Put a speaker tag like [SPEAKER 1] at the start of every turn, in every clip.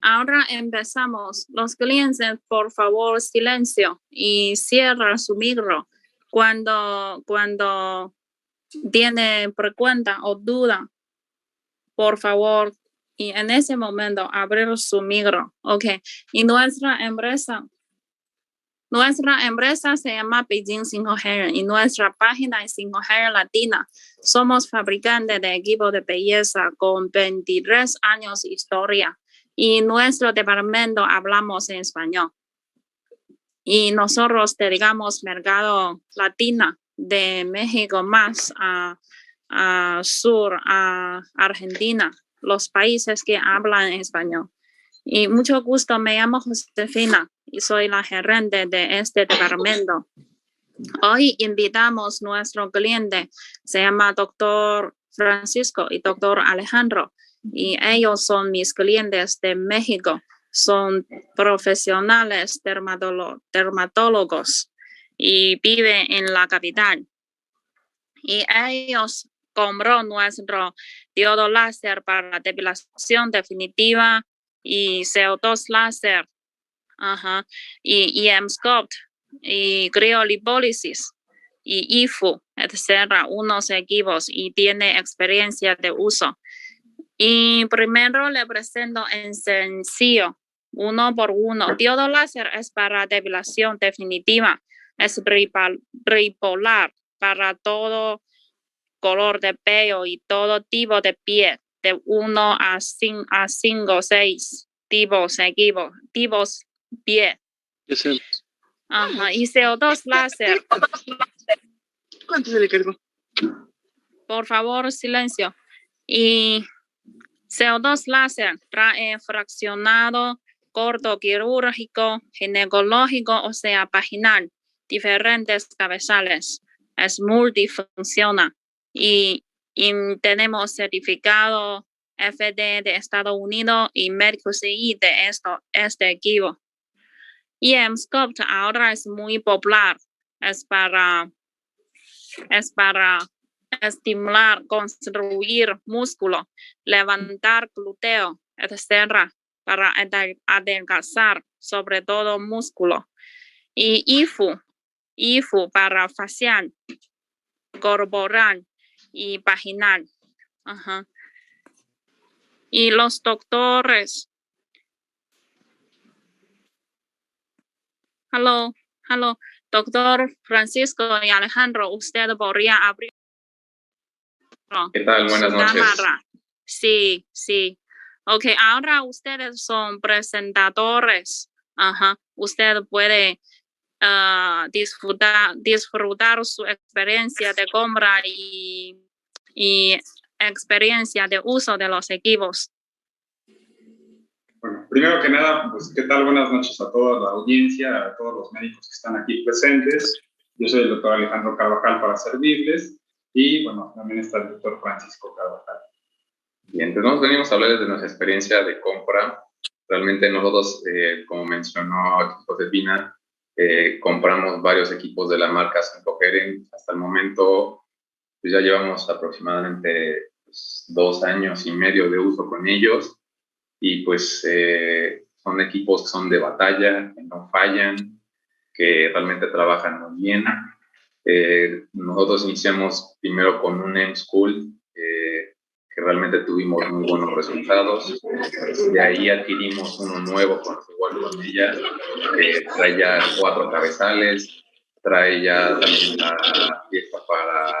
[SPEAKER 1] Ahora empezamos. Los clientes, por favor, silencio y cierra su micro cuando tiene pregunta o duda. Por favor, y en ese momento abrir su micro. Ok. Y nuestra empresa se llama Beijing 5G y nuestra página es 5G Latina. Somos fabricantes de equipos de belleza con 23 años de historia y nuestro departamento hablamos en español. Y nosotros dedicamos mercado latino de México más a sur, a Argentina, los países que hablan español. Y mucho gusto, me llamo Josefina y soy la gerente de este departamento. Hoy invitamos a nuestro cliente, se llama Dr. Francisco y Dr. Alejandro, y ellos son mis clientes de México. Son profesionales dermatólogos y viven en la capital. Y ellos compró nuestro diodo láser para la depilación definitiva y CO2 láser, y Emsculpt y criolipólisis y IFU, etcétera, unos equipos y tiene experiencia de uso. Y primero le presento en sencillo, uno por uno. Diodo láser es para depilación definitiva, es bipolar para todo color de pelo y todo tipo de piel, de 1 a 5, 6 tipos piel. Y CO2 láser.
[SPEAKER 2] ¿Cuánto se le cargó?
[SPEAKER 1] Por favor, silencio. Y CO2 láser trae fraccionado, corto quirúrgico, ginecológico, o sea, vaginal, diferentes cabezales. Es multifuncional. Y tenemos certificado FDA de Estados Unidos y Mercury de este equipo. Y Emsculpt ahora es muy popular. Es para estimular, construir músculo, levantar glúteo, etcétera, para adelgazar, sobre todo músculo. Y IFU para facial, corporal y vaginal. Y los doctores. Hello. Doctor Francisco y Alejandro, usted podría abrir.
[SPEAKER 3] ¿Qué tal? Buenas noches.
[SPEAKER 1] Cámara. Sí. Ok, ahora ustedes son presentadores. Usted puede disfrutar su experiencia de compra y experiencia de uso de los equipos.
[SPEAKER 3] Bueno, primero que nada, pues, ¿qué tal? Buenas noches a toda la audiencia, a todos los médicos que están aquí presentes. Yo soy el doctor Alejandro Carvajal para servirles y, bueno, también está el doctor Francisco Carvajal. Bien, entonces nos venimos a hablar de nuestra experiencia de compra. Realmente nosotros, como mencionó Josefina, compramos varios equipos de la marca 5G. Hasta el momento, pues ya llevamos aproximadamente 2 años y medio de uso con ellos. Y pues son equipos que son de batalla, que no fallan, que realmente trabajan muy bien. Nosotros iniciamos primero con un Emsculpt, que realmente tuvimos muy buenos resultados. De ahí adquirimos uno nuevo, igual con ella, que trae ya 4 cabezales, trae ya también la pieza para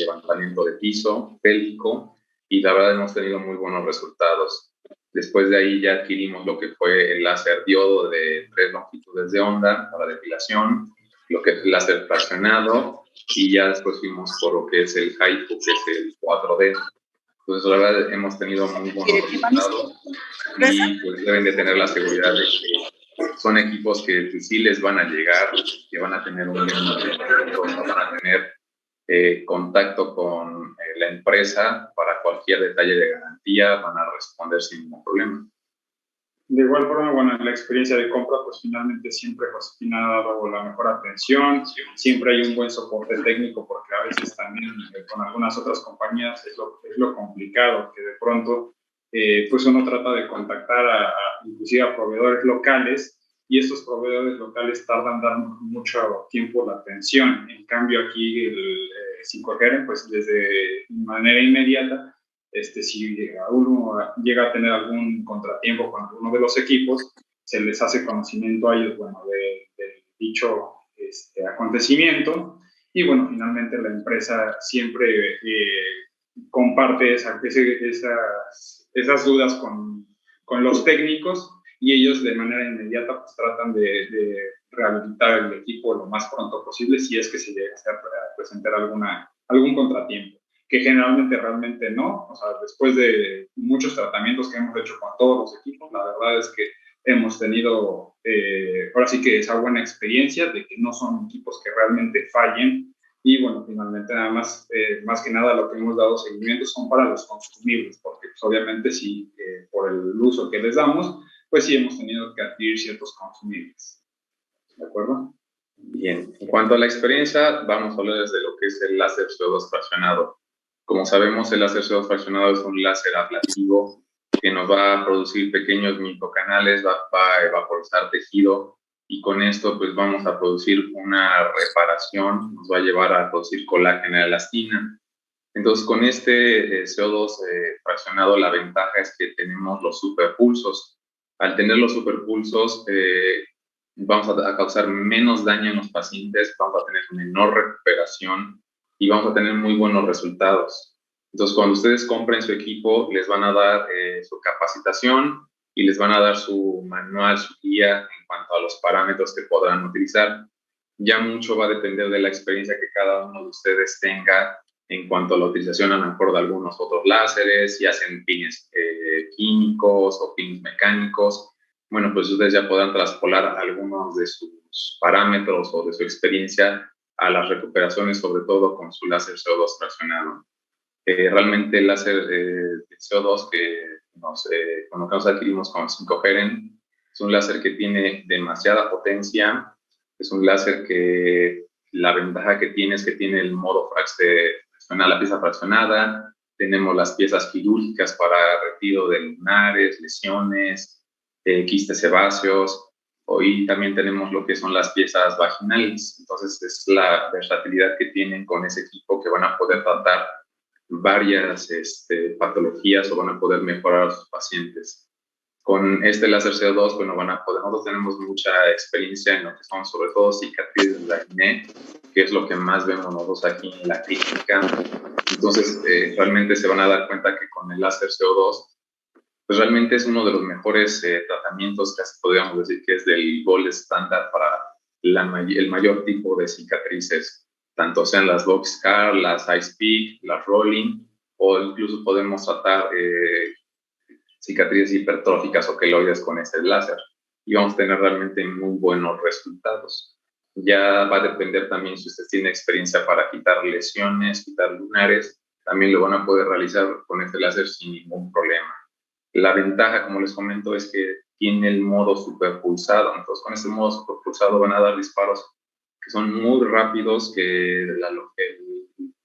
[SPEAKER 3] levantamiento de piso pélvico, y la verdad hemos tenido muy buenos resultados. Después de ahí ya adquirimos lo que fue el láser diodo de 3 longitudes de onda para depilación, lo que es el láser fraccionado, y ya después fuimos por lo que es el HIFU, que es el 4D. Entonces, la verdad, hemos tenido muy buenos resultados y pues deben de tener la seguridad de que son equipos que sí les van a llegar, que van a tener un buen mantenimiento, van a tener contacto con la empresa para cualquier detalle de garantía, van a responder sin ningún problema.
[SPEAKER 4] De igual forma, bueno, en la experiencia de compra, pues finalmente siempre Josefina ha dado la mejor atención, siempre hay un buen soporte técnico, porque a veces también con algunas otras compañías es lo complicado, que de pronto
[SPEAKER 3] pues uno trata de contactar inclusive a proveedores locales, y estos proveedores locales tardan dar mucho tiempo la atención. En cambio, aquí el 5G, pues desde manera inmediata, si uno llega a tener algún contratiempo con alguno de los equipos, se les hace conocimiento a ellos, bueno, del dicho acontecimiento, y bueno, finalmente la empresa siempre comparte esas dudas con los técnicos, y ellos de manera inmediata pues tratan de rehabilitar el equipo lo más pronto posible si es que se llega a presentar algún contratiempo, que generalmente realmente no. O sea, después de muchos tratamientos que hemos hecho con todos los equipos, la verdad es que hemos tenido ahora sí que esa buena experiencia de que no son equipos que realmente fallen. Y bueno, finalmente nada más, más que nada lo que hemos dado seguimiento son para los consumibles, porque pues, obviamente sí, por el uso que les damos, pues sí hemos tenido que adquirir ciertos consumibles. ¿De acuerdo?
[SPEAKER 5] Bien, en cuanto a la experiencia, vamos a hablar desde lo que es el láser CO2 fraccionado. Como sabemos, el láser CO2 fraccionado es un láser ablativo que nos va a producir pequeños microcanales, va a evaporizar tejido, y con esto pues vamos a producir una reparación, nos va a llevar a producir colágeno y elastina. Entonces, con este CO2 fraccionado, la ventaja es que tenemos los superpulsos. Al tener los superpulsos, vamos a causar menos daño en los pacientes, vamos a tener menor recuperación y vamos a tener muy buenos resultados. Entonces, cuando ustedes compren su equipo, les van a dar su capacitación y les van a dar su manual, su guía en cuanto a los parámetros que podrán utilizar. Ya mucho va a depender de la experiencia que cada uno de ustedes tenga en cuanto a la utilización a lo mejor de algunos otros láseres, si hacen pines químicos o pines mecánicos. Bueno, pues ustedes ya podrán traspolar algunos de sus parámetros o de su experiencia a las recuperaciones, sobre todo con su láser CO2 fraccionado. Realmente el láser de CO2 con lo que nos adquirimos con 5G es un láser que tiene demasiada potencia, es un láser que la ventaja que tiene es que tiene el modo fraccionar la pieza fraccionada, tenemos las piezas quirúrgicas para retiro de lunares, lesiones, quistes sebáceos, y también tenemos lo que son las piezas vaginales. Entonces es la versatilidad que tienen con ese equipo, que van a poder tratar varias patologías o van a poder mejorar a sus pacientes. Con este láser CO2, bueno, nosotros tenemos mucha experiencia en lo que son sobre todo cicatrices de acné, que es lo que más vemos nosotros aquí en la clínica. Entonces, realmente se van a dar cuenta que con el láser CO2, pues realmente es uno de los mejores tratamientos, casi podríamos decir que es del gold estándar para el mayor tipo de cicatrices, tanto sean las box scar, las ice pick, las rolling, o incluso podemos tratar cicatrices hipertróficas o queloides con este láser, y vamos a tener realmente muy buenos resultados. Ya va a depender también si usted tiene experiencia para quitar lesiones, quitar lunares, también lo van a poder realizar con este láser sin ningún problema. La ventaja, como les comento, es que tiene el modo superpulsado. Entonces, con este modo superpulsado van a dar disparos que son muy rápidos, que el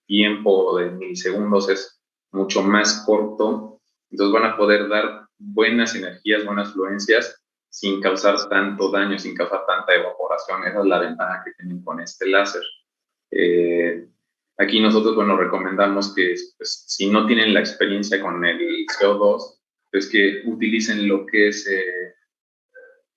[SPEAKER 5] tiempo de milisegundos es mucho más corto. Entonces, van a poder dar buenas energías, buenas fluencias, sin causar tanto daño, sin causar tanta evaporación. Esa es la ventaja que tienen con este láser. Aquí nosotros, bueno, recomendamos que pues, si no tienen la experiencia con el CO2, pues que utilicen lo que es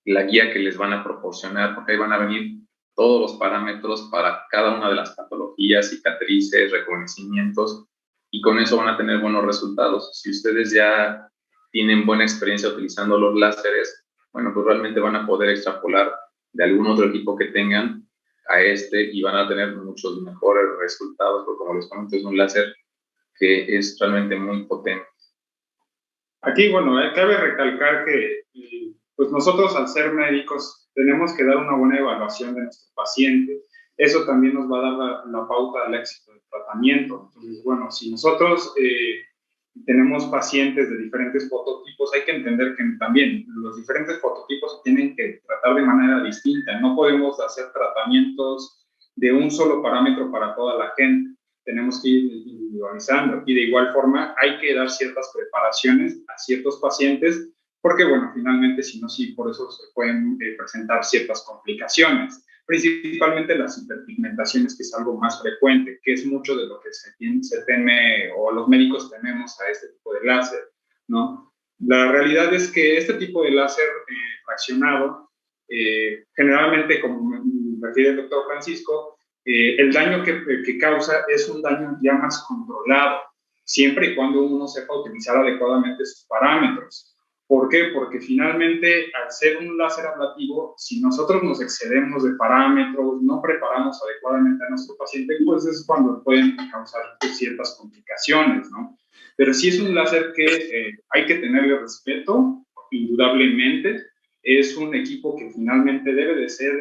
[SPEAKER 5] la guía que les van a proporcionar, porque ahí van a venir todos los parámetros para cada una de las patologías, cicatrices, reconocimientos, y con eso van a tener buenos resultados. Si ustedes ya tienen buena experiencia utilizando los láseres, bueno, pues realmente van a poder extrapolar de algún otro equipo que tengan a y van a tener muchos mejores resultados, porque como les comento, es un láser que es realmente muy potente.
[SPEAKER 3] Aquí, bueno, cabe recalcar que pues nosotros al ser médicos tenemos que dar una buena evaluación de nuestro paciente. Eso también nos va a dar la pauta al éxito del tratamiento. Entonces, bueno, si nosotros tenemos pacientes de diferentes fototipos, hay que entender que también los diferentes fototipos se tienen que tratar de manera distinta. No podemos hacer tratamientos de un solo parámetro para toda la gente. tenemos que ir individualizando. Y de igual forma hay que dar ciertas preparaciones a ciertos pacientes, porque, bueno, finalmente, si no, sí, por eso se pueden presentar ciertas complicaciones, principalmente las hiperpigmentaciones, que es algo más frecuente, que es mucho de lo que se teme o los médicos tememos a este tipo de láser, ¿no? La realidad es que este tipo de láser fraccionado, generalmente, como me refiere el doctor Francisco, el daño que causa es un daño ya más controlado, siempre y cuando uno sepa utilizar adecuadamente sus parámetros. ¿Por qué? Porque finalmente, al ser un láser ablativo, si nosotros nos excedemos de parámetros, no preparamos adecuadamente a nuestro paciente, pues es cuando pueden causar ciertas complicaciones, ¿no? Pero sí es un láser que hay que tenerle respeto, indudablemente. Es un equipo que finalmente debe de ser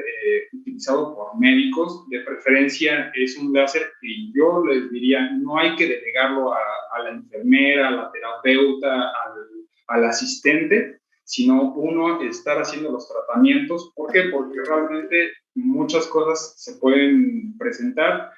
[SPEAKER 3] utilizado por médicos. De preferencia, es un láser que yo les diría, no hay que delegarlo a la enfermera, a la terapeuta, al asistente, sino uno estar haciendo los tratamientos. ¿Por qué? Porque realmente muchas cosas se pueden presentar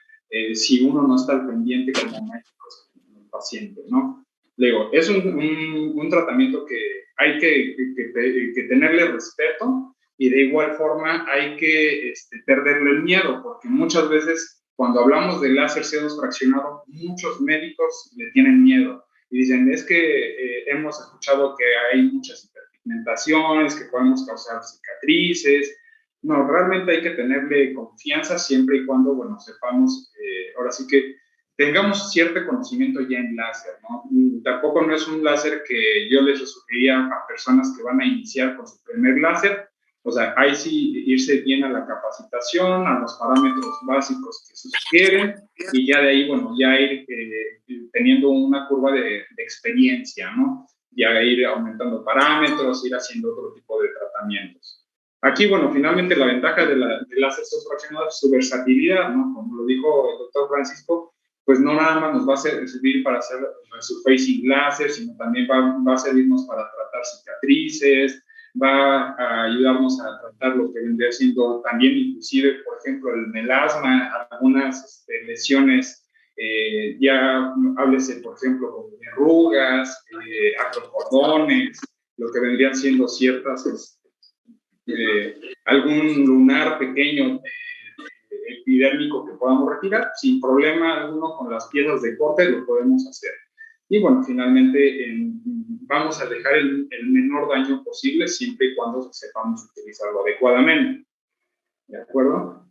[SPEAKER 3] si uno no está al pendiente como médico con el paciente, ¿no? Luego, es un tratamiento que hay que tenerle respeto, y de igual forma hay que perderle el miedo, porque muchas veces cuando hablamos de láser CO2 fraccionado, muchos médicos le tienen miedo. Y dicen, es que hemos escuchado que hay muchas hiperpigmentaciones, que podemos causar cicatrices. No, realmente hay que tenerle confianza siempre y cuando, bueno, sepamos, ahora sí que tengamos cierto conocimiento ya en láser, ¿no? Tampoco no es un láser que yo les sugeriría a personas que van a iniciar con su primer láser. O sea, hay sí irse bien a la capacitación, a los parámetros básicos que se sugieren, y ya de ahí, bueno, ya ir teniendo una curva de experiencia, ¿no? Ya ir aumentando parámetros, ir haciendo otro tipo de tratamientos. Aquí, bueno, finalmente la ventaja del láser fraccionado es su versatilidad, ¿no? Como lo dijo el doctor Francisco, pues no nada más nos va a servir para hacer su facing láser, sino también va a servirnos para tratar cicatrices, va a ayudarnos a tratar lo que vendría siendo también, inclusive, por ejemplo, el melasma, algunas lesiones, ya háblese, por ejemplo, de verrugas, acrocordones, lo que vendrían siendo ciertas, algún lunar pequeño epidérmico que podamos retirar, sin problema alguno, con las piezas de corte lo podemos hacer. Y bueno, finalmente vamos a dejar el menor daño posible siempre y cuando sepamos utilizarlo adecuadamente. ¿De acuerdo?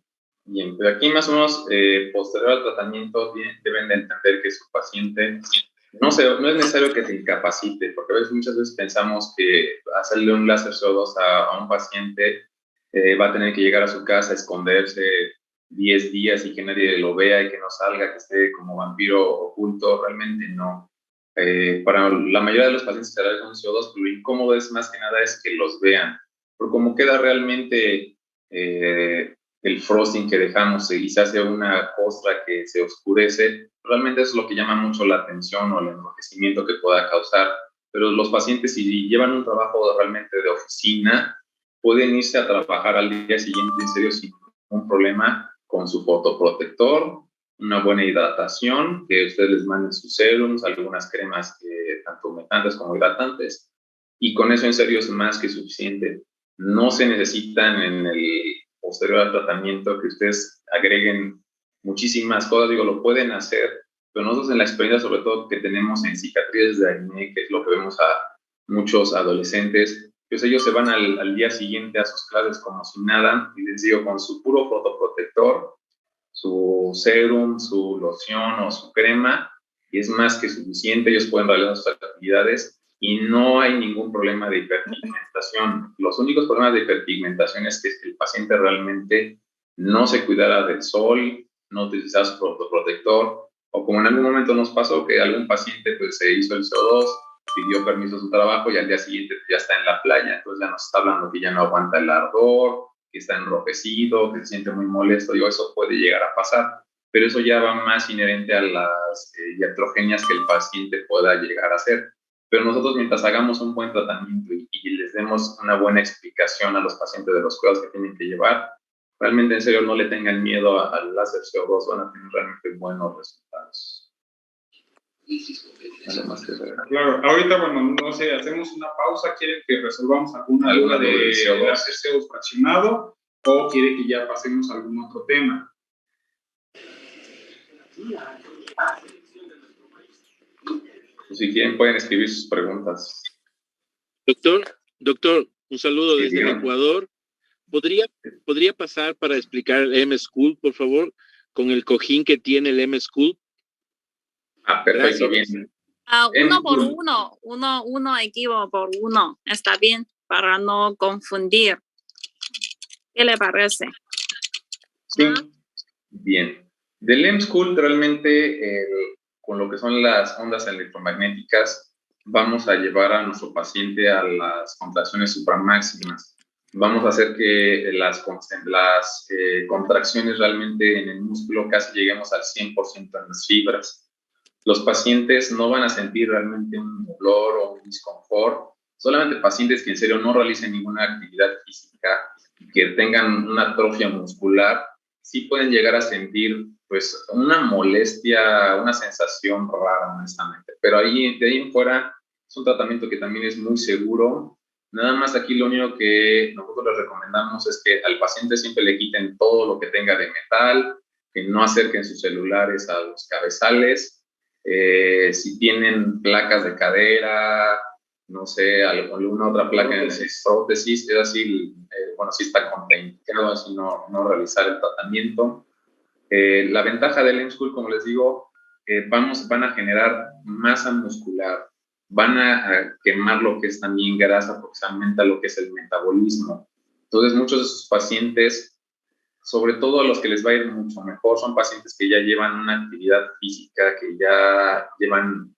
[SPEAKER 5] Bien, pero aquí más o menos, posterior al tratamiento, deben de entender que su paciente no es necesario que se incapacite, porque muchas veces pensamos que hacerle un láser CO2 a un paciente va a tener que llegar a su casa, esconderse 10 días y que nadie lo vea y que no salga, que esté como vampiro oculto. Realmente no. Para la mayoría de los pacientes que con CO2, lo incómodo es más que nada es que los vean, por cómo queda realmente el frosting que dejamos y se hace una costra que se oscurece. Realmente eso es lo que llama mucho la atención o el enrojecimiento que pueda causar. Pero los pacientes, si llevan un trabajo realmente de oficina, pueden irse a trabajar al día siguiente en serio sin ningún problema, con su fotoprotector, una buena hidratación, que ustedes les manden sus serums, algunas cremas tanto humectantes como hidratantes, y con eso en serio es más que suficiente. No se necesitan en el posterior al tratamiento que ustedes agreguen muchísimas cosas. Digo, lo pueden hacer, pero nosotros en la experiencia sobre todo que tenemos en cicatrices de acné, que es lo que vemos a muchos adolescentes, pues ellos se van al día siguiente a sus clases como si nada, y les digo, con su puro fotoprotector, su serum, su loción o su crema, y es más que suficiente. Ellos pueden realizar sus actividades y no hay ningún problema de hiperpigmentación. Los únicos problemas de hiperpigmentación es que el paciente realmente no se cuidara del sol, no utilizara su fotoprotector, o como en algún momento nos pasó que algún paciente pues se hizo el CO2, pidió permiso a su trabajo y al día siguiente ya está en la playa, entonces ya nos está hablando que ya no aguanta el ardor, que está enrojecido, que se siente muy molesto. Y eso puede llegar a pasar, pero eso ya va más inherente a las iatrogenias que el paciente pueda llegar a hacer. Pero nosotros, mientras hagamos un buen tratamiento y les demos una buena explicación a los pacientes de los cuidados que tienen que llevar, realmente en serio no le tengan miedo al láser CO2, van a tener realmente buenos resultados. Nada más que ver.
[SPEAKER 3] Claro, ahorita, bueno, no sé, hacemos una pausa. ¿Quieren que resolvamos alguna duda de láser CO2 fraccionado o quiere que ya pasemos a algún otro tema?
[SPEAKER 5] Pues si quieren pueden escribir sus preguntas.
[SPEAKER 6] Doctor, un saludo desde el Ecuador. ¿Podría pasar para explicar el M-School, por favor, con el cojín que tiene el M-School?
[SPEAKER 5] Perfecto,
[SPEAKER 6] gracias.
[SPEAKER 5] Bien.
[SPEAKER 1] Uno por uno equipo por uno, está bien, para no confundir. ¿Qué le parece?
[SPEAKER 5] Sí, bien. Del M-School realmente con lo que son las ondas electromagnéticas vamos a llevar a nuestro paciente a las contracciones supramáximas. Vamos a hacer que las contracciones realmente en el músculo casi lleguemos al 100% en las fibras. Los pacientes no van a sentir realmente un dolor o un desconfort, solamente pacientes que en serio no realicen ninguna actividad física, que tengan una atrofia muscular, sí pueden llegar a sentir pues una molestia, una sensación rara, honestamente. Pero de ahí en fuera es un tratamiento que también es muy seguro. Nada más aquí lo único que nosotros les recomendamos es que al paciente siempre le quiten todo lo que tenga de metal, que no acerquen sus celulares a los cabezales. Si tienen placas de cadera, no sé, alguna otra placa en prótesis, es así, sí está contraindicado, así no realizar el tratamiento. La ventaja del M-School, como les digo, van a generar masa muscular, van a quemar lo que es también grasa, porque se aumenta lo que es el metabolismo. Entonces, muchos de sus pacientes, sobre todo a los que les va a ir mucho mejor, son pacientes que ya llevan una actividad física, que ya llevan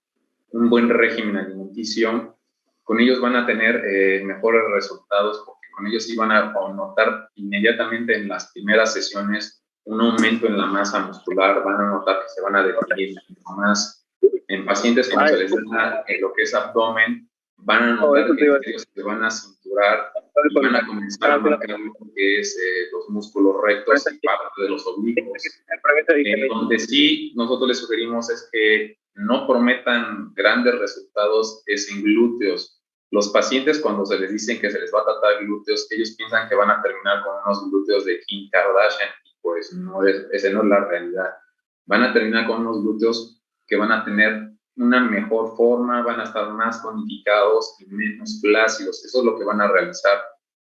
[SPEAKER 5] un buen régimen alimenticio. Con ellos van a tener mejores resultados, porque con ellos sí van a notar inmediatamente en las primeras sesiones un aumento en la masa muscular, van a notar que se van a definir mucho más. En pacientes cuando se les da lo que es abdomen, van a notar que ellos se van a cinturar y van a comenzar a marcar lo que es los músculos rectos y parte de los oblicuos. Donde sí nosotros les sugerimos es que no prometan grandes resultados es en glúteos. Los pacientes cuando se les dicen que se les va a tratar glúteos, ellos piensan que van a terminar con unos glúteos de Kim Kardashian, y pues esa no es la realidad. Van a terminar con unos glúteos que van a tener una mejor forma, van a estar más tonificados y menos flácidos. Eso es lo que van a realizar.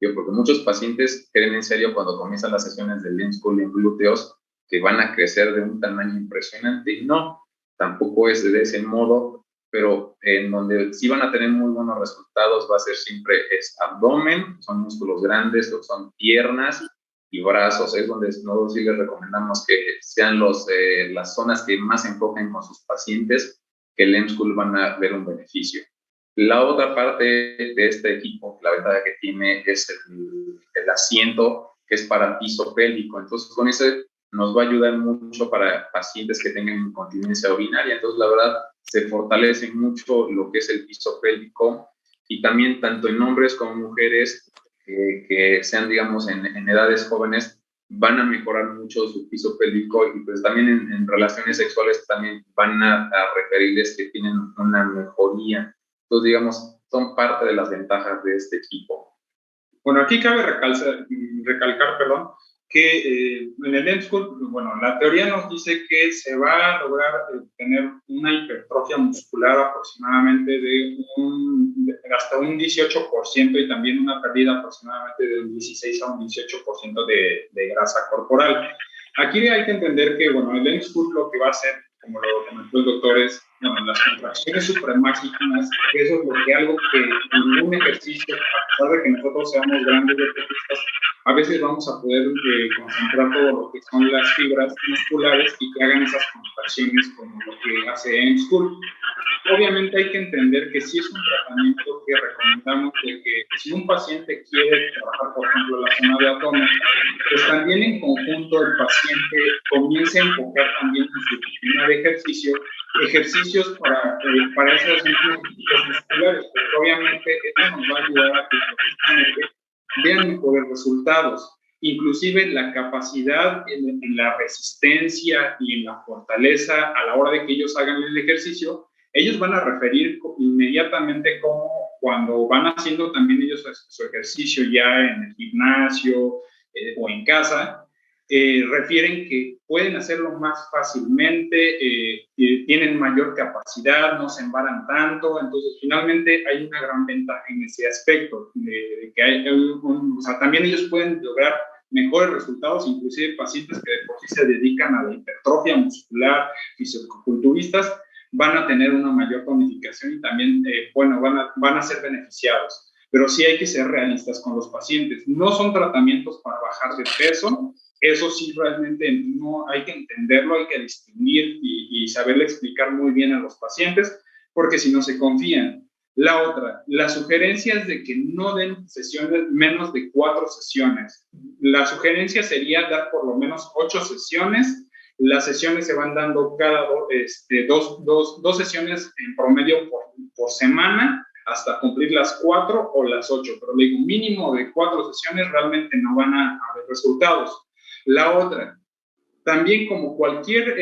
[SPEAKER 5] Porque muchos pacientes creen en serio cuando comienzan las sesiones del M-School en glúteos que van a crecer de un tamaño impresionante, y no, tampoco es de ese modo, pero en donde sí van a tener muy buenos resultados va a ser siempre abdomen, son músculos grandes, son piernas y brazos. Es donde nosotros sí les recomendamos que sean las zonas que más se enfoquen con sus pacientes, que el M-School van a ver un beneficio. La otra parte de este equipo, la ventaja que tiene es el asiento, que es para piso pélvico. Entonces, con ese nos va a ayudar mucho para pacientes que tengan incontinencia urinaria. Entonces, la verdad, se fortalece mucho lo que es el piso pélvico, y también tanto en hombres como mujeres que sean, digamos, en edades jóvenes, van a mejorar mucho su piso pélvico, y pues también en relaciones sexuales también van a referirles que tienen una mejoría. Entonces, digamos, son parte de las ventajas de este equipo.
[SPEAKER 3] Bueno, aquí cabe recalcar, que en el M-School, bueno, la teoría nos dice que se va a lograr tener una hipertrofia muscular aproximadamente de hasta un 18%, y también una pérdida aproximadamente de un 16 a un 18% de grasa corporal. Aquí hay que entender que, bueno, el M-School lo que va a hacer, como lo comentó el doctor, es, bueno, las contracciones supramáximas, que eso es algo que ningún ejercicio, a pesar de que nosotros seamos grandes deportistas, a veces vamos a poder concentrar todo lo que son las fibras musculares y que hagan esas contracciones como lo que hace M-School. Obviamente hay que entender que sí es un tratamiento que recomendamos, de que si un paciente quiere trabajar, por ejemplo, la zona de abdomen, pues también en conjunto el paciente comience a enfocar también en su rutina de ejercicios para esos mismos equipos musculares, porque obviamente esto nos va a ayudar a que precisamente vean mejores resultados.
[SPEAKER 4] inclusive la capacidad en la resistencia y en la fortaleza a la hora de que ellos hagan el ejercicio, ellos van a referir inmediatamente cómo cuando van haciendo también ellos su ejercicio ya en el gimnasio o en casa, refieren que pueden hacerlo más fácilmente, tienen mayor capacidad, no se embaran tanto, entonces finalmente hay una gran ventaja en ese aspecto, de que o sea, también ellos pueden lograr mejores resultados, inclusive pacientes que de por sí se dedican a la hipertrofia muscular, fisicoculturistas, van a tener una mayor tonificación y también, bueno, van a ser beneficiados. Pero sí hay que ser realistas con los pacientes. No son tratamientos para bajar de peso. Eso sí, realmente no hay que entenderlo, hay que distinguir y saberle explicar muy bien a los pacientes, porque si no se confían. La otra, la sugerencia es de que no den sesiones, menos de 4 sesiones. La sugerencia sería dar por lo menos 8 sesiones. Las sesiones se van dando cada dos sesiones en promedio por semana, hasta cumplir las 4 o las 8, pero le digo, mínimo de 4 sesiones realmente no van a haber resultados. La otra, también como cualquier,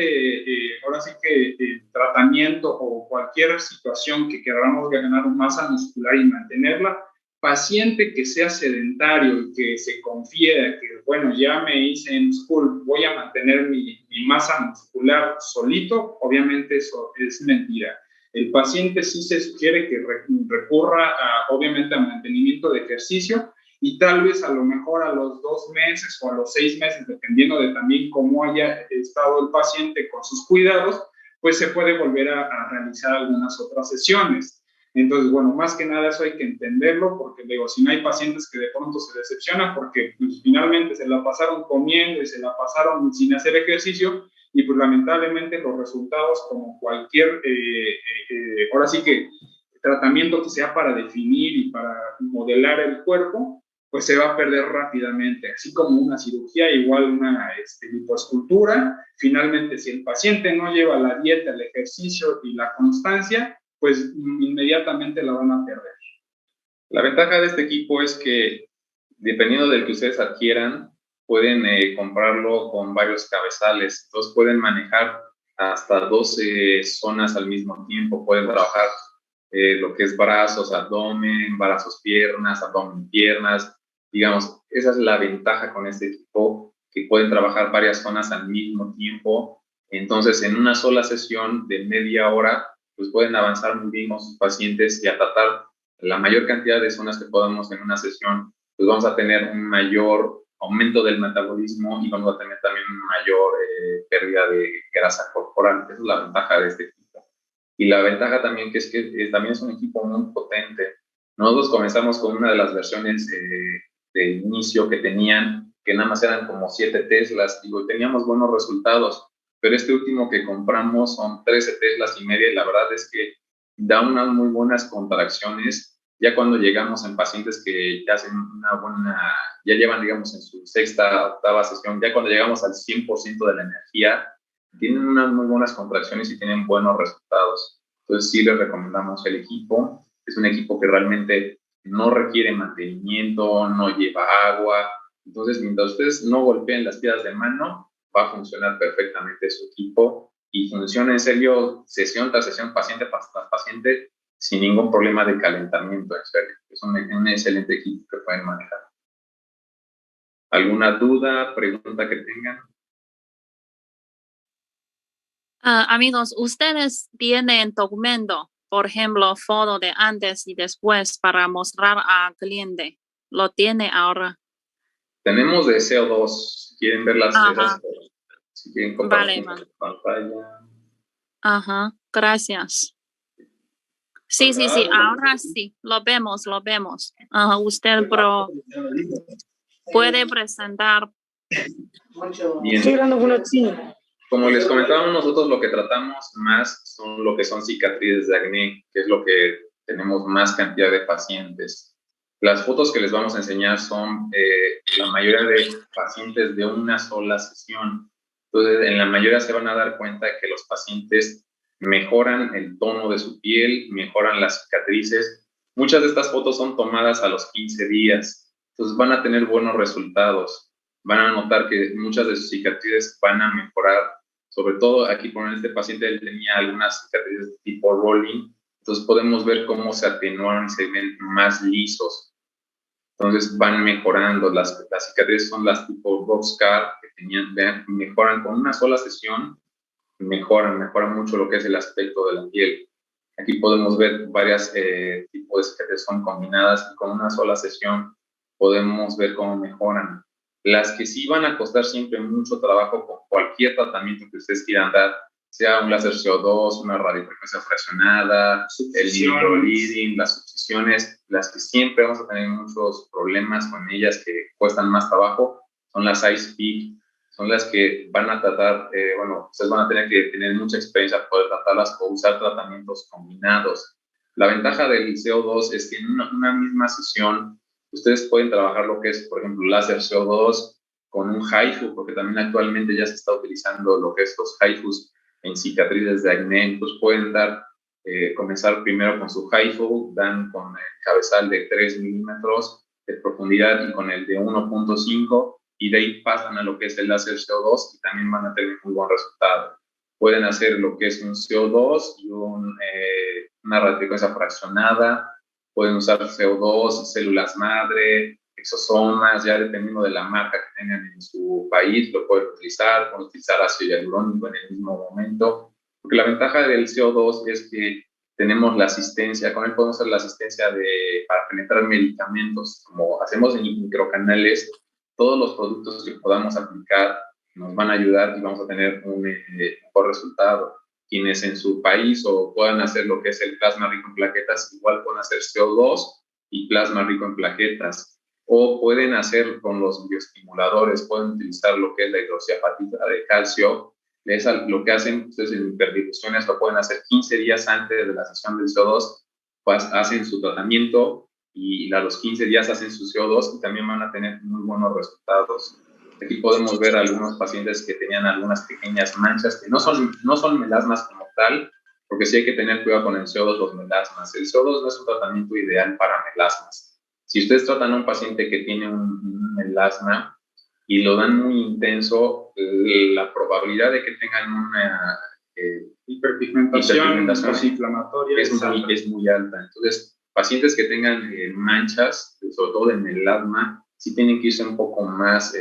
[SPEAKER 4] ahora sí que tratamiento o cualquier situación que queramos ganar masa muscular y mantenerla, paciente que sea sedentario y que se confíe que, bueno, ya me hice en school, voy a mantener mi masa muscular solito, obviamente eso es mentira. El paciente sí se sugiere que recurra obviamente al mantenimiento de ejercicio y tal vez a lo mejor a los 2 meses o a los 6 meses, dependiendo de también cómo haya estado el paciente con sus cuidados, pues se puede volver a realizar algunas otras sesiones. Entonces, bueno, más que nada eso hay que entenderlo, porque digo, si no hay pacientes que de pronto se decepcionan porque pues, finalmente se la pasaron comiendo y se la pasaron sin hacer ejercicio, y pues lamentablemente los resultados, como cualquier, ahora sí que tratamiento que sea para definir y para modelar el cuerpo, pues se va a perder rápidamente, así como una cirugía, igual una lipoescultura. Finalmente, si el paciente no lleva la dieta, el ejercicio y la constancia, pues inmediatamente la van a perder.
[SPEAKER 5] La ventaja de este equipo es que, dependiendo del que ustedes adquieran, pueden comprarlo con varios cabezales. Entonces pueden manejar hasta 12 zonas al mismo tiempo. Pueden trabajar lo que es brazos, abdomen, brazos, piernas, abdomen, piernas. Digamos, esa es la ventaja con este equipo, que pueden trabajar varias zonas al mismo tiempo. Entonces, en una sola sesión de media hora, pues pueden avanzar muy bien con sus pacientes y a tratar la mayor cantidad de zonas que podamos en una sesión. Pues vamos a tener un mayor aumento del metabolismo y vamos a tener también una mayor pérdida de grasa corporal. Esa es la ventaja de este equipo. Y la ventaja también que es que también es un equipo muy potente. Nosotros comenzamos con una de las versiones de inicio que tenían, que nada más eran como 7 Teslas, digo, teníamos buenos resultados, pero este último que compramos son 13 Teslas y media y la verdad es que da unas muy buenas contracciones. Ya cuando llegamos en pacientes que ya hacen una buena, ya llevan, digamos, en su 6ª, 8ª sesión, ya cuando llegamos al 100% de la energía, tienen unas muy buenas contracciones y tienen buenos resultados. Entonces sí les recomendamos el equipo. Es un equipo que realmente no requiere mantenimiento, no lleva agua. Entonces, mientras ustedes no golpeen las piedras de mano, va a funcionar perfectamente su equipo y funciona en serio sesión tras sesión, paciente tras paciente, sin ningún problema de calentamiento, en serio. Es un excelente equipo que pueden manejar. ¿Alguna duda, pregunta que tengan?
[SPEAKER 1] Amigos, ¿ustedes tienen documento, por ejemplo, foto de antes y después para mostrar al cliente? ¿Lo tiene ahora?
[SPEAKER 5] Tenemos de CO2, si quieren ver las cosas, si quieren compartir la pantalla.
[SPEAKER 1] Ajá, gracias. Sí, ahora sí, lo vemos. Usted puede presentar.
[SPEAKER 5] Bien. Como les comentábamos, nosotros lo que tratamos más son lo que son cicatrices de acné, que es lo que tenemos más cantidad de pacientes. Las fotos que les vamos a enseñar son la mayoría de pacientes de una sola sesión. Entonces, en la mayoría se van a dar cuenta que los pacientes mejoran el tono de su piel, mejoran las cicatrices. Muchas de estas fotos son tomadas a los 15 días, entonces van a tener buenos resultados. van a notar que muchas de sus cicatrices van a mejorar. Sobre todo aquí con este paciente, él tenía algunas cicatrices de tipo rolling, entonces podemos ver cómo se atenuan y se ven más lisos. Entonces van mejorando, las cicatrices son las tipo boxcar que tenían, vean, mejoran con una sola sesión, mejoran mucho lo que es el aspecto de la piel. Aquí podemos ver varias tipos de cicatrices son combinadas y con una sola sesión podemos ver cómo mejoran. Las que sí van a costar siempre mucho trabajo con cualquier tratamiento que ustedes quieran dar, sea un láser CO2, una radiofrecuencia fraccionada, el microbleeding, las succiones, las que siempre vamos a tener muchos problemas con ellas que cuestan más trabajo, son las ice-pick, son las que van a tratar, ustedes van a tener que tener mucha experiencia para poder tratarlas o usar tratamientos combinados. La ventaja del CO2 es que en una misma sesión ustedes pueden trabajar lo que es, por ejemplo, láser CO2 con un HIFU, porque también actualmente ya se está utilizando lo que es los HIFUs en cicatrices de acné. Entonces pueden comenzar primero con su HIFU, dan con el cabezal de 3 milímetros de profundidad y con el de 1.5, y de ahí pasan a lo que es el láser CO2 y también van a tener muy buen resultado. Pueden hacer lo que es un CO2 y una radiofrecuencia fraccionada. Pueden usar CO2, células madre, exosomas, ya dependiendo de la marca que tengan en su país, lo pueden utilizar ácido hialurónico en el mismo momento. Porque la ventaja del CO2 es que tenemos la asistencia, con él podemos hacer la asistencia para penetrar medicamentos, como hacemos en microcanales. Todos los productos que podamos aplicar nos van a ayudar y vamos a tener un mejor resultado. Quienes en su país o puedan hacer lo que es el plasma rico en plaquetas, igual pueden hacer CO2 y plasma rico en plaquetas. O pueden hacer con los bioestimuladores, pueden utilizar lo que es la hidroxiapatita de calcio. Lo que hacen ustedes en hiperdifusiones lo pueden hacer 15 días antes de la sesión del CO2, pues hacen su tratamiento y a los 15 días hacen su CO2 y también van a tener muy buenos resultados. Aquí podemos ver algunos pacientes que tenían algunas pequeñas manchas que no son melasmas como tal, porque sí hay que tener cuidado con el CO2, los melasmas. El CO2 no es un tratamiento ideal para melasmas. Si ustedes tratan a un paciente que tiene un melasma y lo dan muy intenso, la probabilidad de que tengan una
[SPEAKER 4] hiperpigmentación inflamatoria
[SPEAKER 5] es muy alta. Entonces, pacientes que tengan manchas, sobre todo de melasma, sí tienen que irse un poco más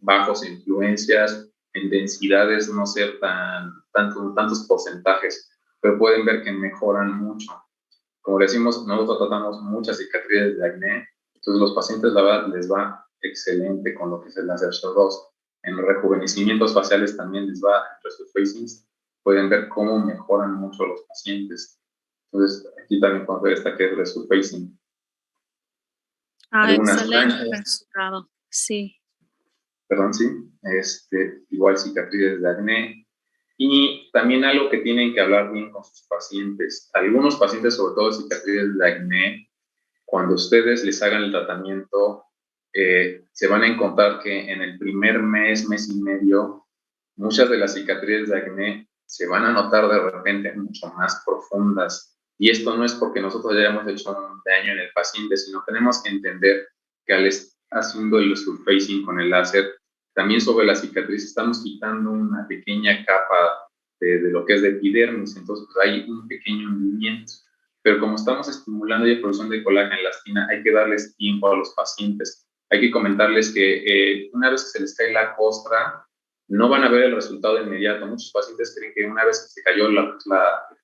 [SPEAKER 5] bajos en influencias, en densidades, no ser tantos porcentajes, pero pueden ver que mejoran mucho. Como decimos, nosotros tratamos muchas cicatrices de acné, entonces los pacientes, la verdad, les va excelente con lo que es el láser CO2. En rejuvenecimientos faciales también les va, en resurfacings, pueden ver cómo mejoran mucho los pacientes. Entonces, aquí también podemos ver esta que es resurfacing.
[SPEAKER 1] Excelente resultado, sí.
[SPEAKER 5] Perdón, sí. Igual cicatrices de acné. Y también algo que tienen que hablar bien con sus pacientes. Algunos pacientes, sobre todo cicatrices de acné, cuando ustedes les hagan el tratamiento, se van a encontrar que en el primer mes y medio, muchas de las cicatrices de acné se van a notar de repente mucho más profundas. Y esto no es porque nosotros ya hayamos hecho un daño en el paciente, sino tenemos que entender que al estar haciendo el surfacing con el láser, también sobre la cicatriz estamos quitando una pequeña capa de lo que es de epidermis, entonces pues, hay un pequeño hundimiento. Pero como estamos estimulando la producción de colágeno en elastina, hay que darles tiempo a los pacientes. Hay que comentarles que una vez que se les cae la costra, no van a ver el resultado inmediato. Muchos pacientes creen que una vez que se cayó la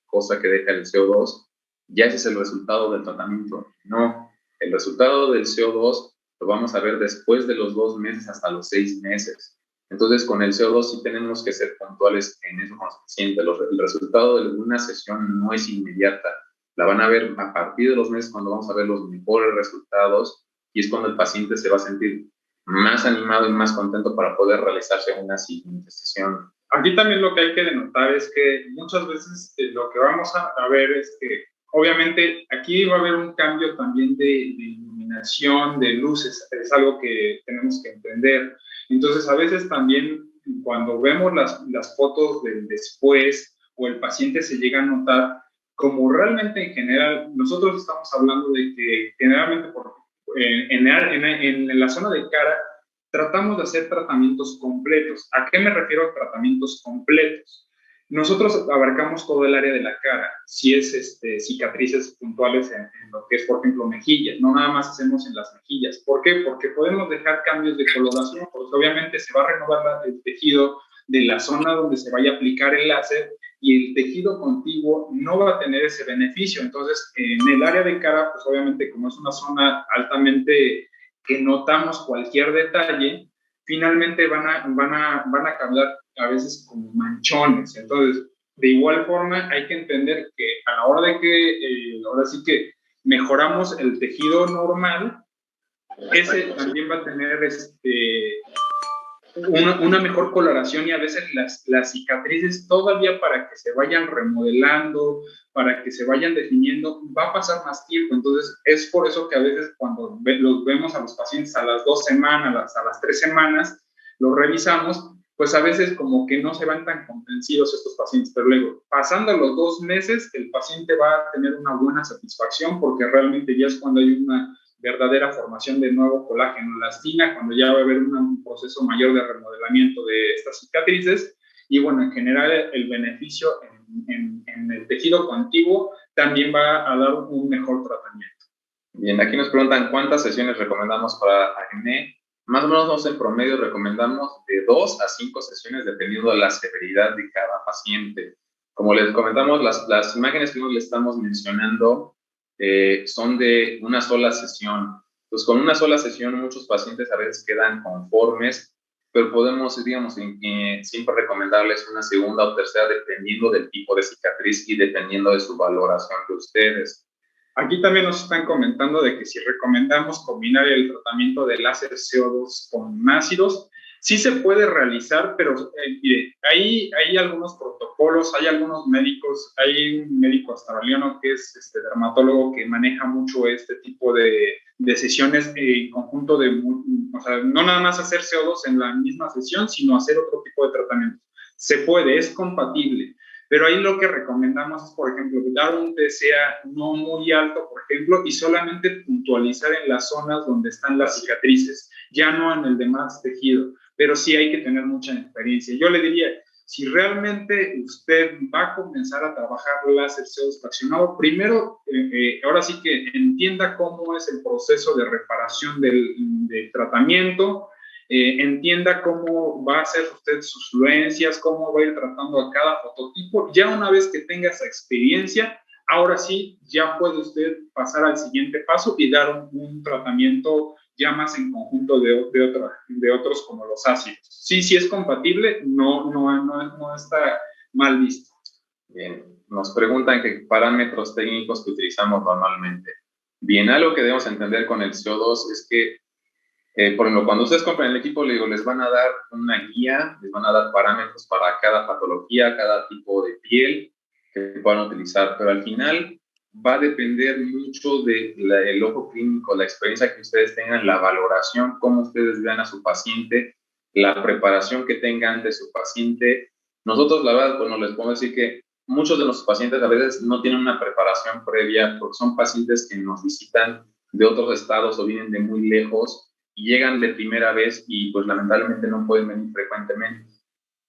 [SPEAKER 5] costra que deja el CO2, ya ese es el resultado del tratamiento. No, el resultado del CO2 lo vamos a ver después de los 2 meses hasta los 6 meses. Entonces, con el CO2 sí tenemos que ser puntuales en eso con los pacientes. El resultado de una sesión no es inmediata. La van a ver a partir de los meses cuando vamos a ver los mejores resultados y es cuando el paciente se va a sentir más animado y más contento para poder realizarse una siguiente sesión.
[SPEAKER 4] Aquí también lo que hay que denotar es que muchas veces lo que vamos a ver es que obviamente aquí va a haber un cambio también de iluminación, de luces, es algo que tenemos que entender. Entonces a veces también cuando vemos las fotos del después o el paciente se llega a notar, como realmente en general, nosotros estamos hablando de que generalmente en la zona de cara tratamos de hacer tratamientos completos. ¿A qué me refiero a tratamientos completos? Nosotros abarcamos todo el área de la cara, si es cicatrices puntuales en lo que es, por ejemplo, mejillas, no nada más hacemos en las mejillas. ¿Por qué? Porque podemos dejar cambios de coloración, porque obviamente se va a renovar el tejido de la zona donde se vaya a aplicar el láser y el tejido contiguo no va a tener ese beneficio. Entonces, en el área de cara, pues obviamente como es una zona altamente que notamos cualquier detalle, finalmente van a cambiar a veces como manchones. Entonces, de igual forma, hay que entender que a la hora de que, ahora sí que mejoramos el tejido normal, ese también va a tener una mejor coloración y a veces las cicatrices todavía para que se vayan remodelando, para que se vayan definiendo, va a pasar más tiempo. Entonces, es por eso que a veces cuando los vemos a los pacientes a las 2 semanas, a las 3 semanas, los revisamos, pues a veces como que no se van tan convencidos estos pacientes, pero luego, pasando los 2 meses, el paciente va a tener una buena satisfacción porque realmente ya es cuando hay una verdadera formación de nuevo colágeno en la elastina, cuando ya va a haber un proceso mayor de remodelamiento de estas cicatrices. Y bueno, en general el beneficio en el tejido contiguo también va a dar un mejor tratamiento.
[SPEAKER 5] Bien, aquí nos preguntan cuántas sesiones recomendamos para acné. Más o menos en promedio recomendamos de 2 a 5 sesiones dependiendo de la severidad de cada paciente. Como les comentamos, las imágenes que les estamos mencionando son de una sola sesión. Pues con una sola sesión muchos pacientes a veces quedan conformes, pero podemos, digamos, siempre recomendarles una segunda o tercera dependiendo del tipo de cicatriz y dependiendo de su valoración de ustedes.
[SPEAKER 4] Aquí también nos están comentando de que si recomendamos combinar el tratamiento de láser CO2 con ácidos, sí se puede realizar, pero mire, hay algunos protocolos, hay algunos médicos, hay un médico australiano que es dermatólogo que maneja mucho este tipo de sesiones en conjunto o sea, no nada más hacer CO2 en la misma sesión, sino hacer otro tipo de tratamiento. Se puede, es compatible. Pero ahí lo que recomendamos es, por ejemplo, dar un TCA no muy alto, por ejemplo, y solamente puntualizar en las zonas donde están las cicatrices, ya no en el demás tejido, pero sí hay que tener mucha experiencia. Yo le diría, si realmente usted va a comenzar a trabajar láser CO2 fraccionado, primero, ahora sí que entienda cómo es el proceso de reparación del tratamiento, entienda cómo va a hacer usted sus fluencias, cómo va a ir tratando a cada fototipo. Ya una vez que tenga esa experiencia, ahora sí, ya puede usted pasar al siguiente paso y dar un tratamiento ya más en conjunto de otros como los ácidos. Sí, sí es compatible, no está mal visto.
[SPEAKER 5] Bien, nos preguntan qué parámetros técnicos que utilizamos normalmente. Bien, algo que debemos entender con el CO2 es que por ejemplo, cuando ustedes compran el equipo, les van a dar una guía, les van a dar parámetros para cada patología, cada tipo de piel que puedan utilizar, pero al final va a depender mucho del ojo clínico, la experiencia que ustedes tengan, la valoración, cómo ustedes vean a su paciente, la preparación que tengan de su paciente. Nosotros, la verdad, bueno, les puedo decir que muchos de nuestros pacientes a veces no tienen una preparación previa porque son pacientes que nos visitan de otros estados o vienen de muy lejos y llegan de primera vez y pues lamentablemente no pueden venir frecuentemente.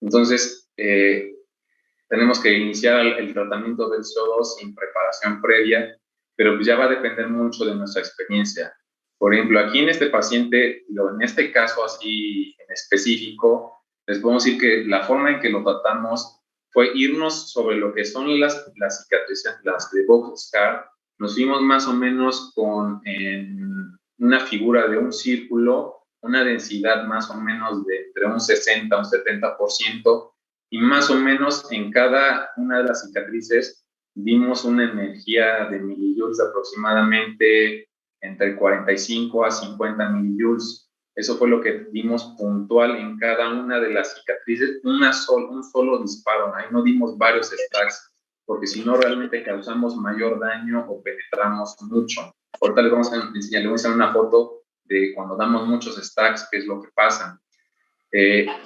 [SPEAKER 5] Entonces, tenemos que iniciar el tratamiento del CO2 sin preparación previa, pero pues ya va a depender mucho de nuestra experiencia. Por ejemplo, aquí en este paciente, en este caso así en específico, les podemos decir que la forma en que lo tratamos fue irnos sobre lo que son las cicatrices, las de box scar. Nos fuimos más o menos con una figura de un círculo, una densidad más o menos de entre un 60 a un 70%, y más o menos en cada una de las cicatrices dimos una energía de millijoules aproximadamente entre 45 a 50 millijoules. Eso fue lo que dimos puntual en cada una de las cicatrices, un solo disparo. Ahí no dimos varios stacks, porque si no realmente causamos mayor daño o penetramos mucho. Ahorita les vamos a enseñar, les voy a enseñar una foto de cuando damos muchos stacks, qué es lo que pasa.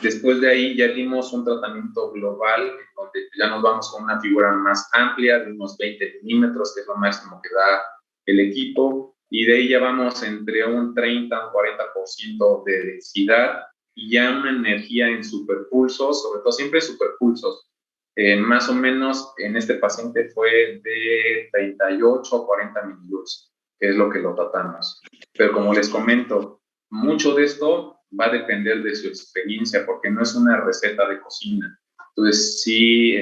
[SPEAKER 5] Después de ahí ya dimos un tratamiento global, donde ya nos vamos con una figura más amplia, de unos 20 milímetros, que es lo máximo que da el equipo. y de ahí ya vamos entre un 30 un 40% de densidad y ya una energía en superpulsos, sobre todo siempre superpulsos. Más o menos en este paciente fue de 38 a 40 mililitros, que es lo que lo tratamos. Pero como les comento, mucho de esto va a depender de su experiencia, porque no es una receta de cocina. Entonces, sí,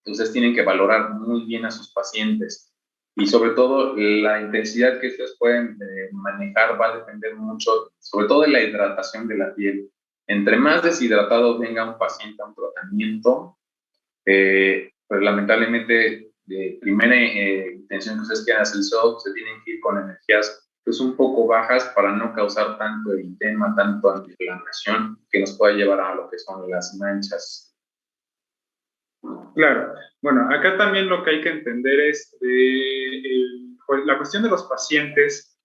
[SPEAKER 5] ustedes tienen que valorar muy bien a sus pacientes. Y sobre todo, la intensidad que ustedes pueden manejar va a depender mucho, sobre todo de la hidratación de la piel. Entre más deshidratado venga un paciente a un tratamiento, pues lamentablemente, de primera intención que ustedes quieran hacer el show, se tienen que ir con energías pues un poco bajas para no causar tanto eritema, tanto antiinflamación que nos pueda llevar a lo que son las manchas.
[SPEAKER 4] Claro. Bueno, acá también lo que hay que entender es pues, la cuestión de los pacientes.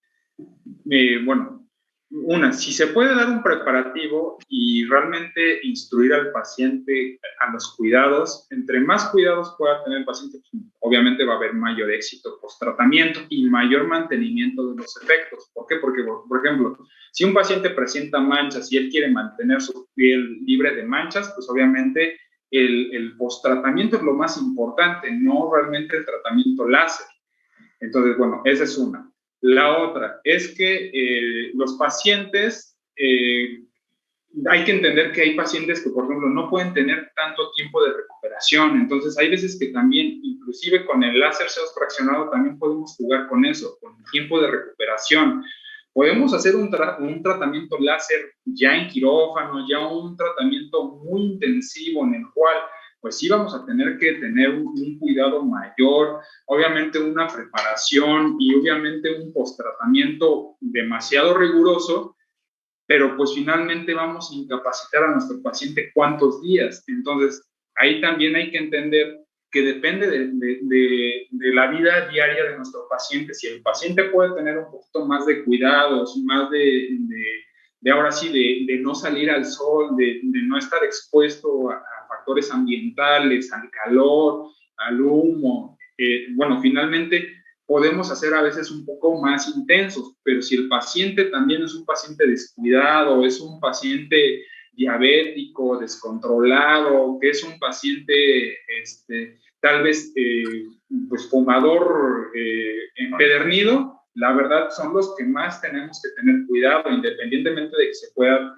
[SPEAKER 4] Bueno, si se puede dar un preparativo y realmente instruir al paciente a los cuidados, entre más cuidados pueda tener el paciente, pues, obviamente va a haber mayor éxito post-tratamiento y mayor mantenimiento de los efectos. ¿Por qué? Porque, por ejemplo, si un paciente presenta manchas y él quiere mantener su piel libre de manchas, pues obviamente el post-tratamiento es lo más importante, no realmente el tratamiento láser. Entonces, bueno, esa es una. La otra es que los pacientes, hay que entender que hay pacientes que, por ejemplo, no pueden tener tanto tiempo de recuperación. Entonces, hay veces que también, inclusive con el láser CO2 fraccionado, también podemos jugar con eso, con el tiempo de recuperación. Podemos hacer un tratamiento láser ya en quirófano, ya un tratamiento muy intensivo en el cual pues sí vamos a tener que tener un cuidado mayor, obviamente una preparación y obviamente un post-tratamiento demasiado riguroso, pero pues finalmente vamos a incapacitar a nuestro paciente cuántos días. Entonces, ahí también hay que entender que depende de la vida diaria de nuestro paciente. Si el paciente puede tener un poquito más de cuidados, más ahora sí, de no salir al sol, de no estar expuesto a factores ambientales, al calor, al humo. Bueno, finalmente podemos hacer a veces un poco más intensos, pero si el paciente también es un paciente descuidado, es un paciente diabético, descontrolado, que es un paciente tal vez pues fumador empedernido, la verdad son los que más tenemos que tener cuidado, independientemente de que se pueda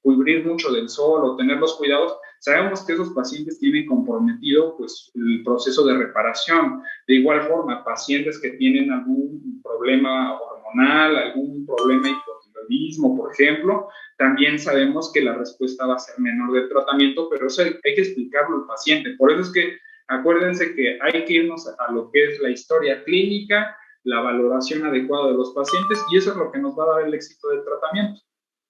[SPEAKER 4] cubrir mucho del sol o tener los cuidados. Sabemos que esos pacientes tienen comprometido pues, el proceso de reparación. De igual forma, pacientes que tienen algún problema hormonal, algún problema hipotiroidismo, por ejemplo, también sabemos que la respuesta va a ser menor del tratamiento, pero eso hay que explicarlo al paciente. Por eso es que acuérdense que hay que irnos a lo que es la historia clínica, la valoración adecuada de los pacientes, y eso es lo que nos va a dar el éxito del tratamiento.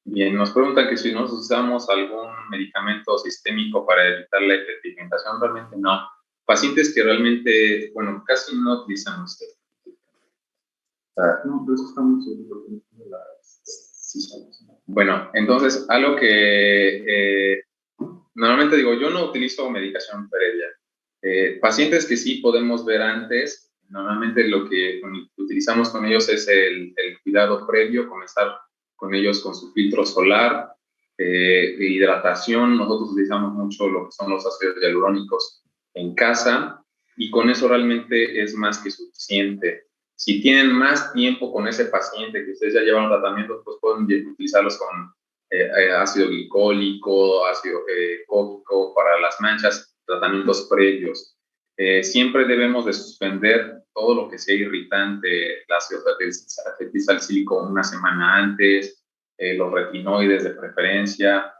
[SPEAKER 5] Bien, nos preguntan que si nos usamos algún medicamento sistémico para evitar la hiperpigmentación, realmente no. Pacientes que realmente, bueno, casi no utilizan usted.
[SPEAKER 4] No, por eso estamos
[SPEAKER 5] Bueno, entonces, algo que normalmente digo, yo no utilizo medicación previa. Pacientes que sí podemos ver antes, normalmente lo que utilizamos con ellos es el cuidado previo, comenzar con ellos con su filtro solar, de hidratación. Nosotros utilizamos mucho lo que son los ácidos hialurónicos en casa y con eso realmente es más que suficiente. Si tienen más tiempo con ese paciente que ustedes ya llevan tratamiento, pues pueden utilizarlos con ácido glicólico, ácido cólico para las manchas, tratamientos previos. Siempre debemos de suspender todo lo que sea irritante, el ácido acetilsalicílico una semana antes, los retinoides de preferencia,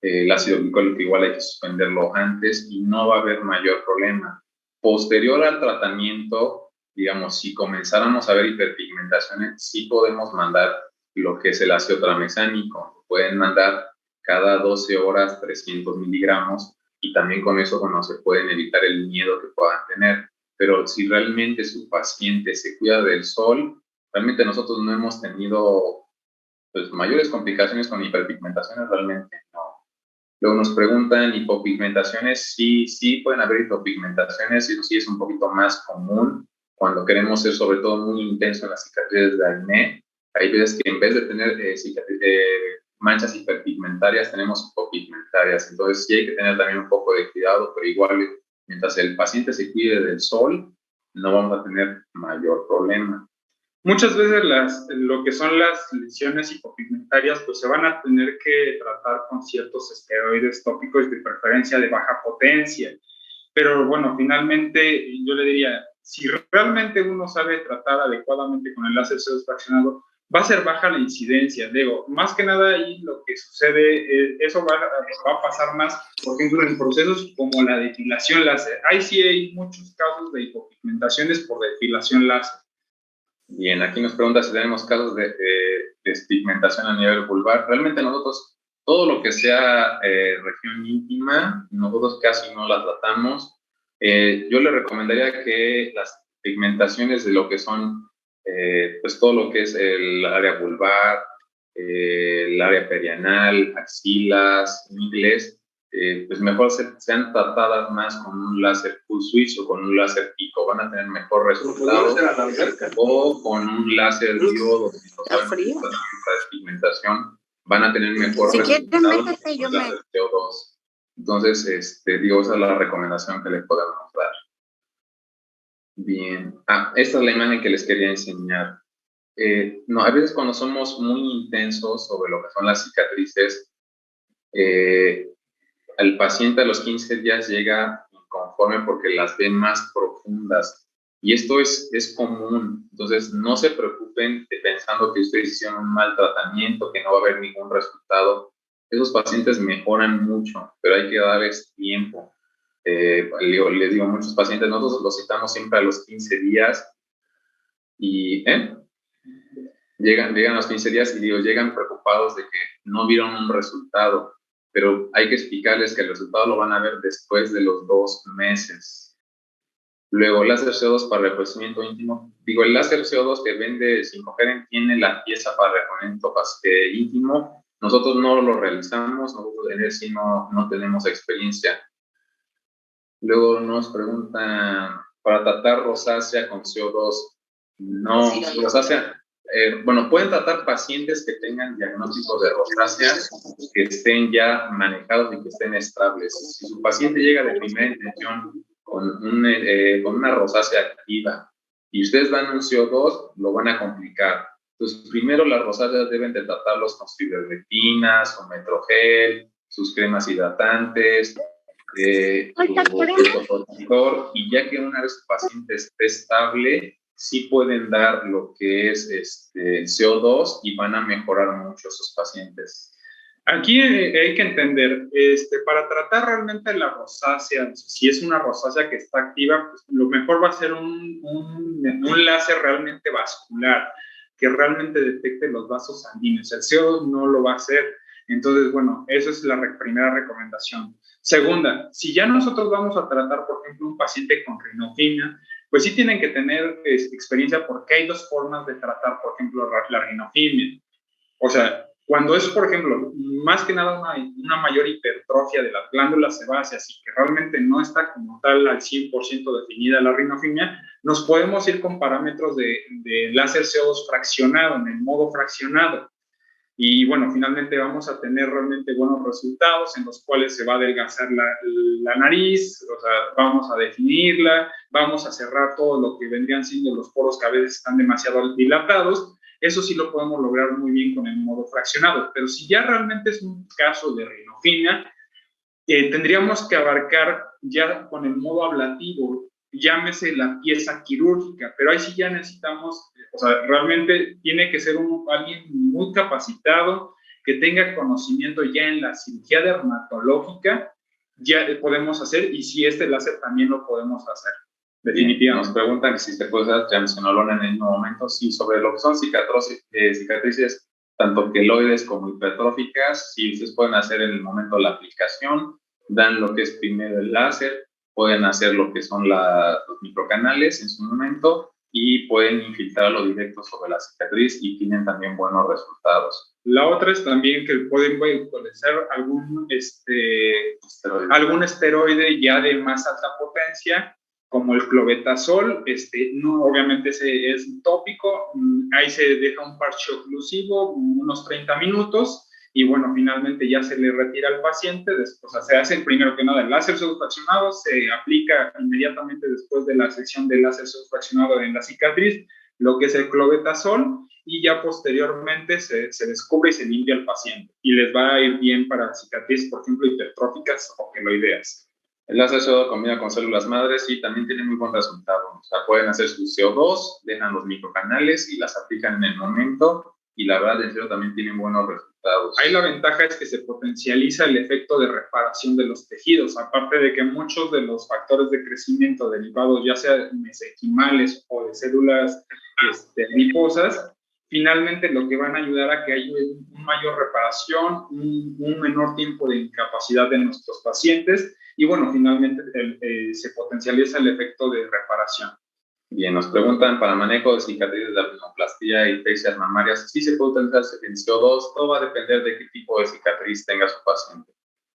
[SPEAKER 5] el ácido glicólico igual hay que suspenderlo antes y no va a haber mayor problema. Posterior al tratamiento, digamos, si comenzáramos a ver hiperpigmentaciones, sí podemos mandar lo que es el ácido tranexámico. Pueden mandar cada 12 horas 300 miligramos y también con eso, bueno, se pueden evitar el miedo que puedan tener. Pero si realmente su paciente se cuida del sol, realmente nosotros no hemos tenido pues, mayores complicaciones con hiperpigmentaciones, realmente no. Luego nos preguntan, ¿hipopigmentaciones? Sí, sí pueden haber hipopigmentaciones, eso sí es un poquito más común. cuando queremos ser sobre todo muy intenso en las cicatrices de acné, hay veces que en vez de tener manchas hiperpigmentarias, tenemos hipopigmentarias. Entonces sí hay que tener también un poco de cuidado, pero igual mientras el paciente se cuide del sol, no vamos a tener mayor problema.
[SPEAKER 4] Muchas veces lo que son las lesiones hipopigmentarias pues se van a tener que tratar con ciertos esteroides tópicos de preferencia de baja potencia. Pero bueno, finalmente yo le diría, si realmente uno sabe tratar adecuadamente con el láser CO2 fraccionado, va a ser baja la incidencia. Digo, más que nada ahí lo que sucede, eso va a pasar más, por ejemplo, en procesos como la depilación láser. Ahí sí hay muchos casos de hipopigmentaciones por depilación láser.
[SPEAKER 5] Bien, aquí nos pregunta si tenemos casos de despigmentación a nivel vulvar. Realmente nosotros, todo lo que sea región íntima, nosotros casi no la tratamos. Yo le recomendaría que las pigmentaciones de lo que son, pues todo lo que es el área vulvar, el área perianal, axilas, ingles, pues mejor sean tratadas más con un láser full switch o con un láser pico, van a tener mejor resultado, o con un láser diodo, si no saben la despigmentación, van a tener mejor resultado con un láser CO2. Entonces, digo, esa es la recomendación que les podemos dar. Bien, esta es la imagen que les quería enseñar. No, a veces cuando somos muy intensos sobre lo que son las cicatrices, el paciente a los 15 días llega inconforme porque las ve más profundas. Y esto es común. Entonces, no se preocupen pensando que ustedes hicieron un mal tratamiento, que no va a haber ningún resultado. Esos pacientes mejoran mucho, pero hay que darles tiempo. Les digo a muchos pacientes, nosotros los citamos siempre a los 15 días y llegan a los 15 días y llegan preocupados de que no vieron un resultado. Pero hay que explicarles que el resultado lo van a ver después de los 2 meses. Luego, láser CO2 para rejuvenecimiento íntimo. Digo, el láser CO2 que vende Syncoferen tiene la pieza para rejuvenecimiento íntimo. Nosotros no lo realizamos, nosotros en ese no tenemos experiencia. Luego nos preguntan, para tratar rosácea con CO2. No, rosácea... bueno, pueden tratar pacientes que tengan diagnósticos de rosácea, que estén ya manejados y que estén estables. Si su paciente llega de primera intención con una rosácea activa y ustedes dan un CO2, lo van a complicar. Entonces, primero las rosáceas deben de tratarlos con fibroidratinas, con metrogel, sus cremas hidratantes, su y ya que una vez su paciente esté estable, sí pueden dar lo que es CO2 y van a mejorar mucho sus pacientes.
[SPEAKER 4] Aquí hay que entender, para tratar realmente la rosácea, si es una rosácea que está activa, pues lo mejor va a ser un láser realmente vascular, que realmente detecte los vasos sanguíneos. El CO2 no lo va a hacer. Entonces, bueno, esa es la primera recomendación. Segunda, si ya nosotros vamos a tratar, por ejemplo, un paciente con rinofimia, pues sí tienen que tener experiencia porque hay 2 formas de tratar, por ejemplo, la rinofimia. O sea, cuando es, por ejemplo, más que nada una mayor hipertrofia de las glándulas sebáceas y que realmente no está como tal al 100% definida la rinofimia, nos podemos ir con parámetros de láser CO2 fraccionado, en el modo fraccionado. Y bueno, finalmente vamos a tener realmente buenos resultados en los cuales se va a adelgazar la nariz, o sea, vamos a definirla, vamos a cerrar todo lo que vendrían siendo los poros que a veces están demasiado dilatados. Eso sí lo podemos lograr muy bien con el modo fraccionado. Pero si ya realmente es un caso de rinofimia, tendríamos que abarcar ya con el modo ablativo, llámese la pieza quirúrgica, pero ahí sí ya necesitamos, o sea, realmente tiene que ser alguien muy capacitado, que tenga conocimiento ya en la cirugía dermatológica, ya podemos hacer, y si láser también lo podemos hacer, definitivamente.
[SPEAKER 5] Nos preguntan si se puede usar triamcinolona en el mismo momento. Sí, sobre lo que son cicatrices tanto queloides como hipertróficas, si ustedes pueden hacer en el momento de la aplicación, dan lo que es primero el láser, pueden hacer lo que son los microcanales en su momento y pueden infiltrarlo directo sobre la cicatriz y tienen también buenos resultados.
[SPEAKER 4] La otra es también que pueden utilizar algún esteroide ya de más alta potencia como el clobetasol, no, obviamente ese es un tópico, ahí se deja un parche oclusivo, unos 30 minutos, y bueno, finalmente ya se le retira al paciente, después, o sea, se hace primero que nada el láser pseudofraccionado, se aplica inmediatamente después de la sección del láser pseudofraccionado en la cicatriz, lo que es el clobetasol, y ya posteriormente se descubre y se limpia al paciente, y les va a ir bien para cicatrices, por ejemplo, hipertróficas o queloideas.
[SPEAKER 5] El láser CO2 combina con células madres y también tiene muy buen resultado. O sea, pueden hacer su CO2, dejan los microcanales y las aplican en el momento. Y la verdad, en serio, también tienen buenos resultados.
[SPEAKER 4] Ahí la ventaja es que se potencializa el efecto de reparación de los tejidos. Aparte de que muchos de los factores de crecimiento derivados, ya sea mesenquimales o de células adiposas, finalmente lo que van a ayudar a que haya una mayor reparación, un menor tiempo de incapacidad de nuestros pacientes. Y bueno, finalmente se potencializa el efecto de reparación.
[SPEAKER 5] Bien, nos preguntan para manejo de cicatrices de abdominoplastia y icterias mamarias, ¿sí se puede utilizar el CO2? Todo va a depender de qué tipo de cicatriz tenga su paciente.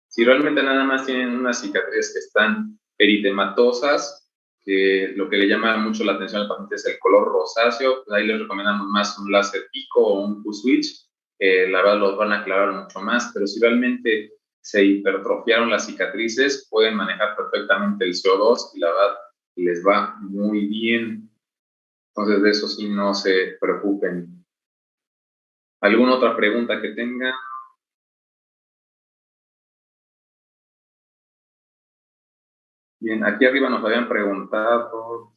[SPEAKER 5] Si realmente nada más tienen unas cicatrices que están eritematosas, que lo que le llama mucho la atención al paciente es el color rosáceo, pues ahí les recomendamos más un láser pico o un Q-switch, la verdad los van a aclarar mucho más, pero si realmente se hipertrofiaron las cicatrices, pueden manejar perfectamente el CO2 y la verdad les va muy bien. Entonces de eso sí no se preocupen. ¿Alguna otra pregunta que tengan? Bien, aquí arriba nos habían preguntado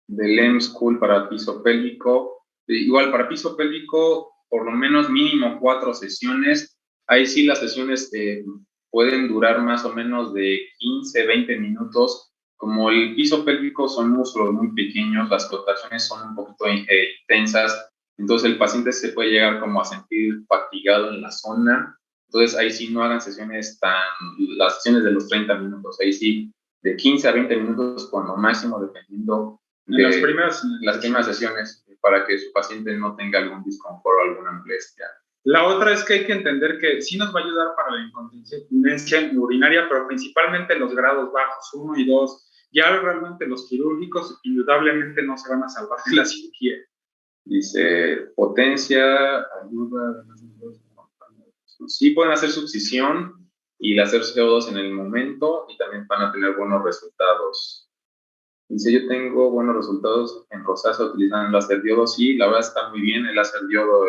[SPEAKER 5] del M-School para piso pélvico. Igual para piso pélvico, por lo menos mínimo 4 sesiones. Ahí sí las sesiones pueden durar más o menos de 15, 20 minutos. Como el piso pélvico son músculos muy pequeños, las contracciones son un poquito intensas, entonces el paciente se puede llegar como a sentir fatigado en la zona. Entonces ahí sí no hagan las sesiones de los 30 minutos, ahí sí de 15 a 20 minutos cuando máximo, dependiendo de las primeras sesiones, para que su paciente no tenga algún disconfort o alguna amblestia.
[SPEAKER 4] La otra es que hay que entender que sí nos va a ayudar para la incontinencia urinaria, pero principalmente los grados bajos, 1 y 2. Ya realmente los quirúrgicos indudablemente no se van a salvar de la cirugía.
[SPEAKER 5] Dice, potencia, ayuda. Sí pueden hacer succión y hacer CO2 en el momento y también van a tener buenos resultados. Dice, yo tengo buenos resultados en rosácea utilizando el láser diodo. Sí, la verdad está muy bien el láser diodo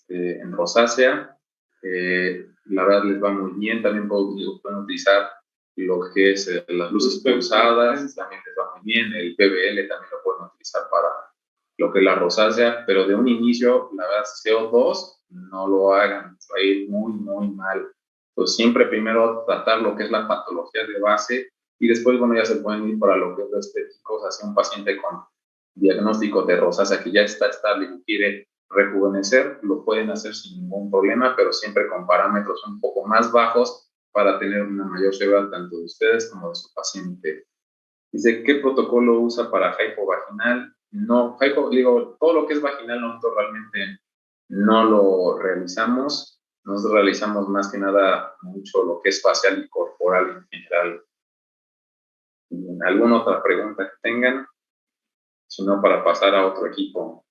[SPEAKER 5] en rosácea. La verdad les va muy bien. También pueden utilizar lo que es las luces pulsadas, también les va muy bien. El PBL también lo pueden utilizar para lo que es la rosácea, pero de un inicio, la verdad, CO2 no lo hagan, va a ir muy, muy mal. Pues siempre primero tratar lo que es la patología de base y después, bueno, ya se pueden ir para lo que es lo estético, hacia un paciente con diagnóstico de rosácea que ya está estable y quiere rejuvenecer, lo pueden hacer sin ningún problema, pero siempre con parámetros un poco más bajos para tener una mayor seguridad tanto de ustedes como de su paciente. Dice, ¿qué protocolo usa para hipovaginal? No, todo lo que es vaginal nosotros realmente no lo realizamos. Nosotros realizamos más que nada mucho lo que es facial y corporal en general. ¿Alguna otra pregunta que tengan? Si no, para pasar a otro equipo.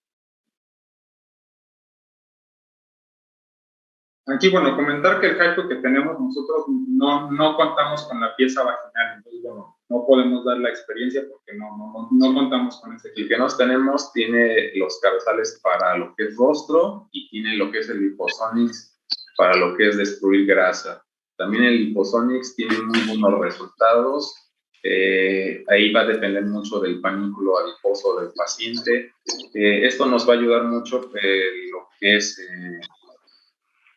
[SPEAKER 4] Aquí, bueno, comentar que el hypo que tenemos nosotros no contamos con la pieza vaginal, entonces, bueno, no podemos dar la experiencia porque no contamos con ese equipo.
[SPEAKER 5] El que nos tenemos tiene los cabezales para lo que es rostro y tiene lo que es el Liposonics para lo que es destruir grasa. También el Liposonics tiene muy buenos resultados. Ahí va a depender mucho del panículo adiposo del paciente. Esto nos va a ayudar mucho lo que es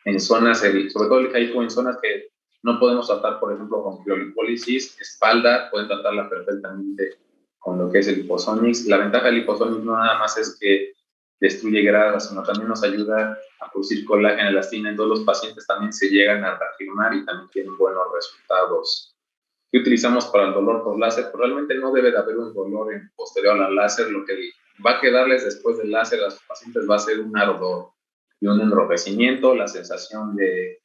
[SPEAKER 5] en zonas, sobre todo el hypo en zonas que no podemos tratar, por ejemplo, con criolipólisis, espalda, pueden tratarla perfectamente con lo que es el Liposonics. La ventaja del Liposonics no nada más es que destruye grasa, sino también nos ayuda a producir colágeno, elastina. En todos los pacientes también se llegan a reafirmar y también tienen buenos resultados. ¿Qué utilizamos para el dolor por láser? Pues realmente no debe de haber un dolor posterior al láser. Lo que va a quedarles después del láser a sus pacientes va a ser un ardor y un enrojecimiento, la sensación de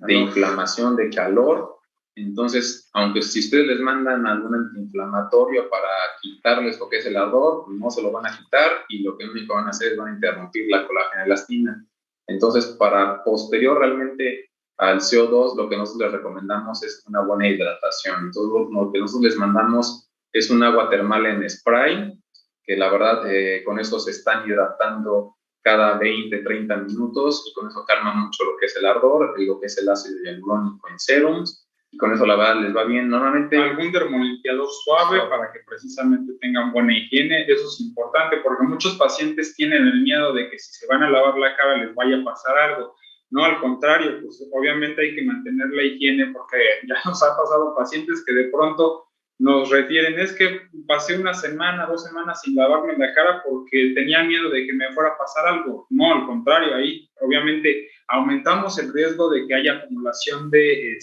[SPEAKER 5] inflamación, de calor Entonces, aunque si ustedes les mandan algún antiinflamatorio para quitarles lo que es el ardor, no se lo van a quitar y lo que único van a hacer es van a interrumpir la colágena elastina. Entonces, para posterior realmente al CO2, lo que nosotros les recomendamos es una buena hidratación. Entonces, lo que nosotros les mandamos es un agua termal en spray, que la verdad con eso se están hidratando cada 20, 30 minutos y con eso calma mucho lo que es el ardor y lo que es el ácido hialurónico en serums. Y con eso la verdad les va bien. Normalmente
[SPEAKER 4] algún dermolimpiador suave para que precisamente tengan buena higiene. Eso es importante porque muchos pacientes tienen el miedo de que si se van a lavar la cara les vaya a pasar algo. No, al contrario, pues obviamente hay que mantener la higiene porque ya nos ha pasado pacientes que de pronto nos refieren, es que pasé una semana, 2 semanas sin lavarme la cara porque tenía miedo de que me fuera a pasar algo. No, al contrario, ahí obviamente aumentamos el riesgo de que haya acumulación de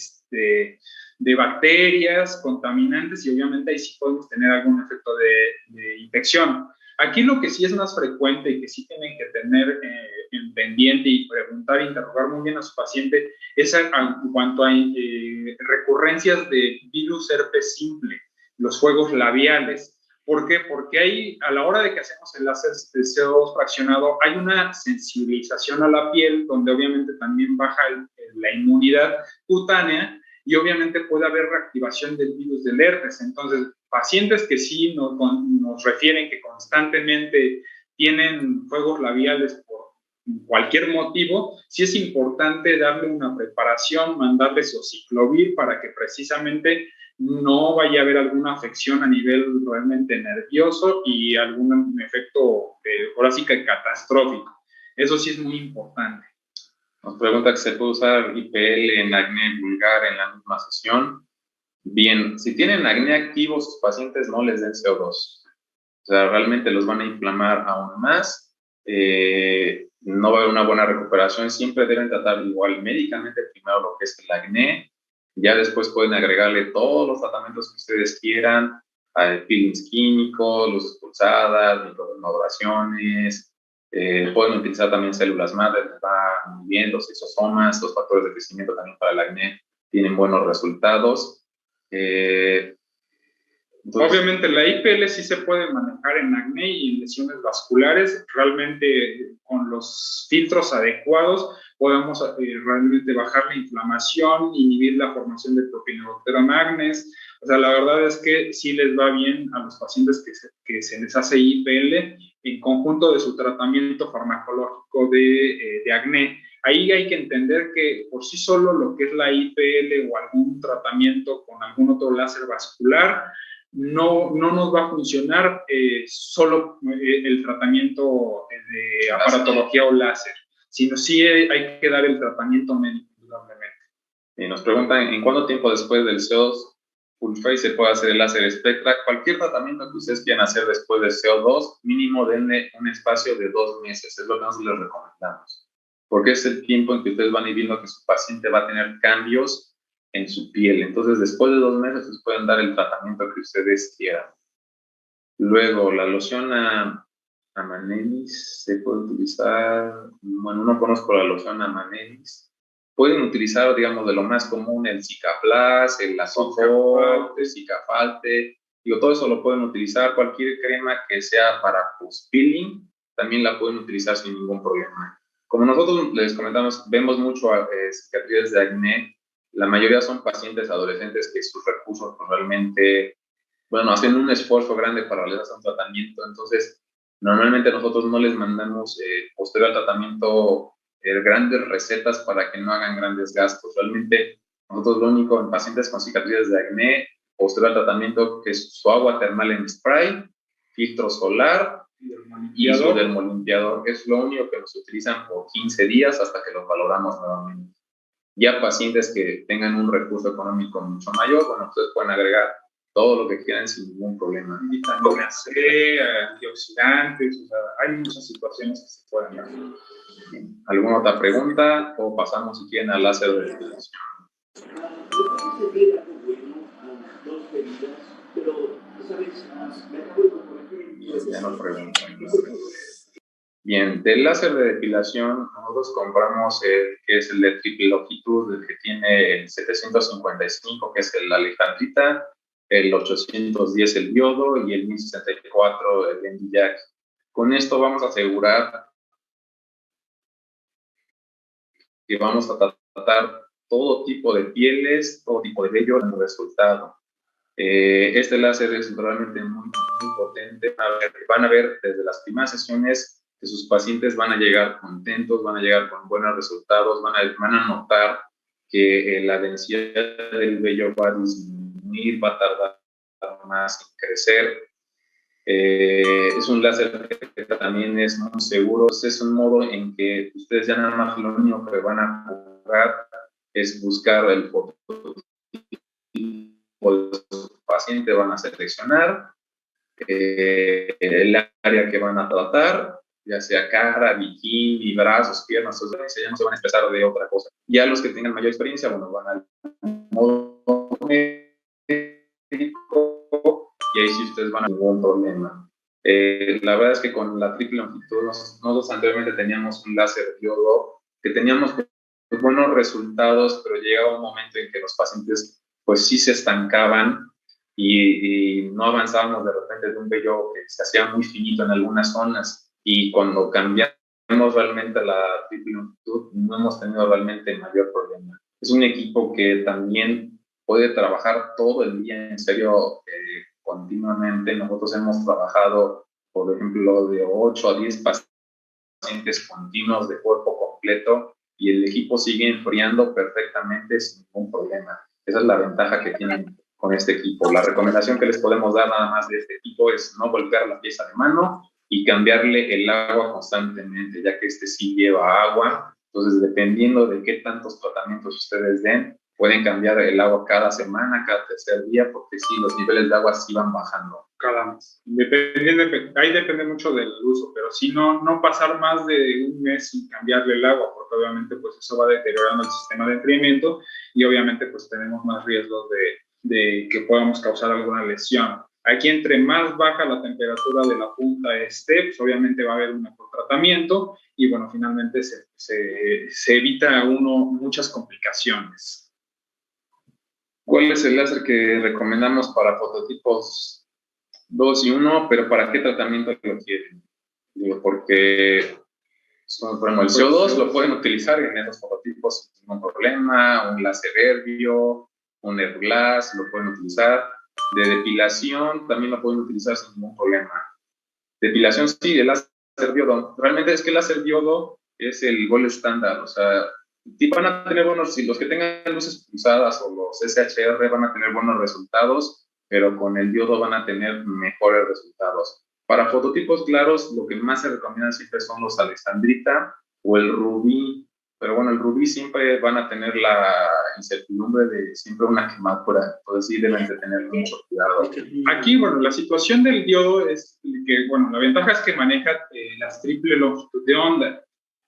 [SPEAKER 4] bacterias, contaminantes y obviamente ahí sí podemos tener algún efecto de infección. Aquí lo que sí es más frecuente y que sí tienen que tener en pendiente y preguntar e interrogar muy bien a su paciente es en cuanto a recurrencias de virus herpes simple, los juegos labiales. ¿Por qué? Porque ahí, a la hora de que hacemos el láser de CO2 fraccionado, hay una sensibilización a la piel, donde obviamente también baja la inmunidad cutánea y obviamente puede haber reactivación del virus del herpes. Entonces, pacientes que sí nos refieren que constantemente tienen fuegos labiales por cualquier motivo, sí es importante darle una preparación, mandarle sociclovir para que precisamente no vaya a haber alguna afección a nivel realmente nervioso y algún efecto, ahora sí que catastrófico. Eso sí es muy importante.
[SPEAKER 5] Nos pregunta que se puede usar IPL en acné vulgar en la misma sesión. Bien, si tienen acné activo, sus pacientes no les den CO2. O sea, realmente los van a inflamar aún más. No va a haber una buena recuperación. Siempre deben tratar igual médicamente primero lo que es el acné. Ya después pueden agregarle todos los tratamientos que ustedes quieran, peelings químicos, luces pulsadas, microdermabrasiones. Pueden utilizar también células madre, les va muy bien, los lisosomas, los factores de crecimiento también para el acné tienen buenos resultados.
[SPEAKER 4] Entonces, obviamente la IPL sí se puede manejar en acné y en lesiones vasculares. Realmente con los filtros adecuados podemos realmente bajar la inflamación, inhibir la formación de Propionibacterium agnes. O sea, la verdad es que sí les va bien a los pacientes que se les hace IPL en conjunto de su tratamiento farmacológico de acné. Ahí hay que entender que por sí solo lo que es la IPL o algún tratamiento con algún otro láser vascular no nos va a funcionar solo el tratamiento de aparatología o láser, sino sí hay que dar el tratamiento médico, indudablemente.
[SPEAKER 5] Y nos preguntan, ¿en cuánto tiempo después del CO2 full face se puede hacer el láser Spectra? Cualquier tratamiento que ustedes quieran hacer después del CO2, mínimo denle un espacio de 2 meses, es lo que nosotros les recomendamos. Porque es el tiempo en que ustedes van a ir viendo que su paciente va a tener cambios en su piel. Entonces, después de 2 meses, les pueden dar el tratamiento que ustedes quieran. Luego, la loción Amanelis se puede utilizar. Bueno, no conozco la loción Amanelis. Pueden utilizar, digamos, de lo más común, el Cicaplas, el Azofor, el Cicafalte. Digo, todo eso lo pueden utilizar. Cualquier crema que sea para post-peeling, también la pueden utilizar sin ningún problema. Como nosotros les comentamos, vemos mucho cicatrices de acné. La mayoría son pacientes adolescentes que sus recursos pues, realmente, bueno, hacen un esfuerzo grande para realizar un tratamiento. Entonces, normalmente nosotros no les mandamos posterior al tratamiento grandes recetas para que no hagan grandes gastos. Realmente, nosotros lo único en pacientes con cicatrices de acné, posterior al tratamiento, que es su agua termal en spray, filtro solar y su dermolimpiador. Es lo único que nos utilizan por 15 días hasta que los valoramos nuevamente. Ya pacientes que tengan un recurso económico mucho mayor, bueno, ustedes pueden agregar todo lo que quieran sin ningún problema.
[SPEAKER 4] Vitamina C, antioxidantes, o sea, hay muchas situaciones que se pueden dar.
[SPEAKER 5] ¿Alguna otra pregunta? O pasamos si quieren al láser de depilación. Ya no preguntan. Bien, del láser de depilación, nosotros compramos el que es el de triple longitud, el que tiene el 755, que es el Alejandrita, el 810 el diodo y el 1064 el NdJack. Con esto vamos a asegurar que vamos a tratar todo tipo de pieles, todo tipo de vello en el resultado. Este láser es realmente muy potente. Van a ver desde las primeras sesiones que sus pacientes van a llegar contentos, van a llegar con buenos resultados, van a notar que la densidad del vello va a disminuir, va a tardar más en crecer. Es un láser que también es muy seguro. Es un modo en que ustedes ya nada más lo único que van a jugar es buscar el fototipo del paciente, van a seleccionar el área que van a tratar, ya sea cara, bikini, brazos, piernas, ya no se van a expresar de otra cosa. Ya los que tengan mayor experiencia, bueno, van al modo médico y ahí sí ustedes van a tener ningún problema. La verdad es que con la triple longitud, nosotros anteriormente teníamos un láser diodo que teníamos buenos resultados, pero llegaba un momento en que los pacientes pues sí se estancaban y no avanzábamos de repente de un vello que se hacía muy finito en algunas zonas, y cuando cambiamos realmente la triple longitud no hemos tenido realmente mayor problema. Es un equipo que también puede trabajar todo el día, en serio, continuamente. Nosotros hemos trabajado, por ejemplo, de 8 a 10 pacientes continuos de cuerpo completo y el equipo sigue enfriando perfectamente sin ningún problema. Esa es la ventaja que tienen con este equipo. La recomendación que les podemos dar nada más de este equipo es no golpear la pieza de mano y cambiarle el agua constantemente, ya que este sí lleva agua. Entonces, dependiendo de qué tantos tratamientos ustedes den, pueden cambiar el agua cada semana, cada tercer día, porque sí, los niveles de agua sí van bajando.
[SPEAKER 4] Cada mes. Ahí depende mucho del uso, pero sí no pasar más de un mes sin cambiarle el agua, porque obviamente pues eso va deteriorando el sistema de enfriamiento y obviamente pues tenemos más riesgos de que podamos causar alguna lesión. Aquí entre más baja la temperatura de la punta pues obviamente va a haber un mejor tratamiento y bueno, finalmente se evita muchas complicaciones.
[SPEAKER 5] ¿Cuál es el láser que recomendamos para fototipos 2 y 1, pero para qué tratamiento lo quieren? Digo, porque por ejemplo, el CO2 lo pueden utilizar en esos fototipos sin ningún problema, un láser herbio, un Airglass, lo pueden utilizar. De depilación también lo pueden utilizar sin ningún problema. Depilación sí, el láser diodo. Realmente es que el láser diodo es el gold estándar, o sea, van a tener buenos, si los que tengan luces pulsadas o los SHR van a tener buenos resultados, pero con el diodo van a tener mejores resultados. Para fototipos claros, lo que más se recomienda siempre son los Alejandrita o el rubí, pero bueno, el rubí siempre van a tener la incertidumbre de siempre una quemadura, entonces sí deben de tener mucho cuidado.
[SPEAKER 4] Aquí, bueno, la situación del diodo es que, bueno, la ventaja es que maneja las triple longitud de onda.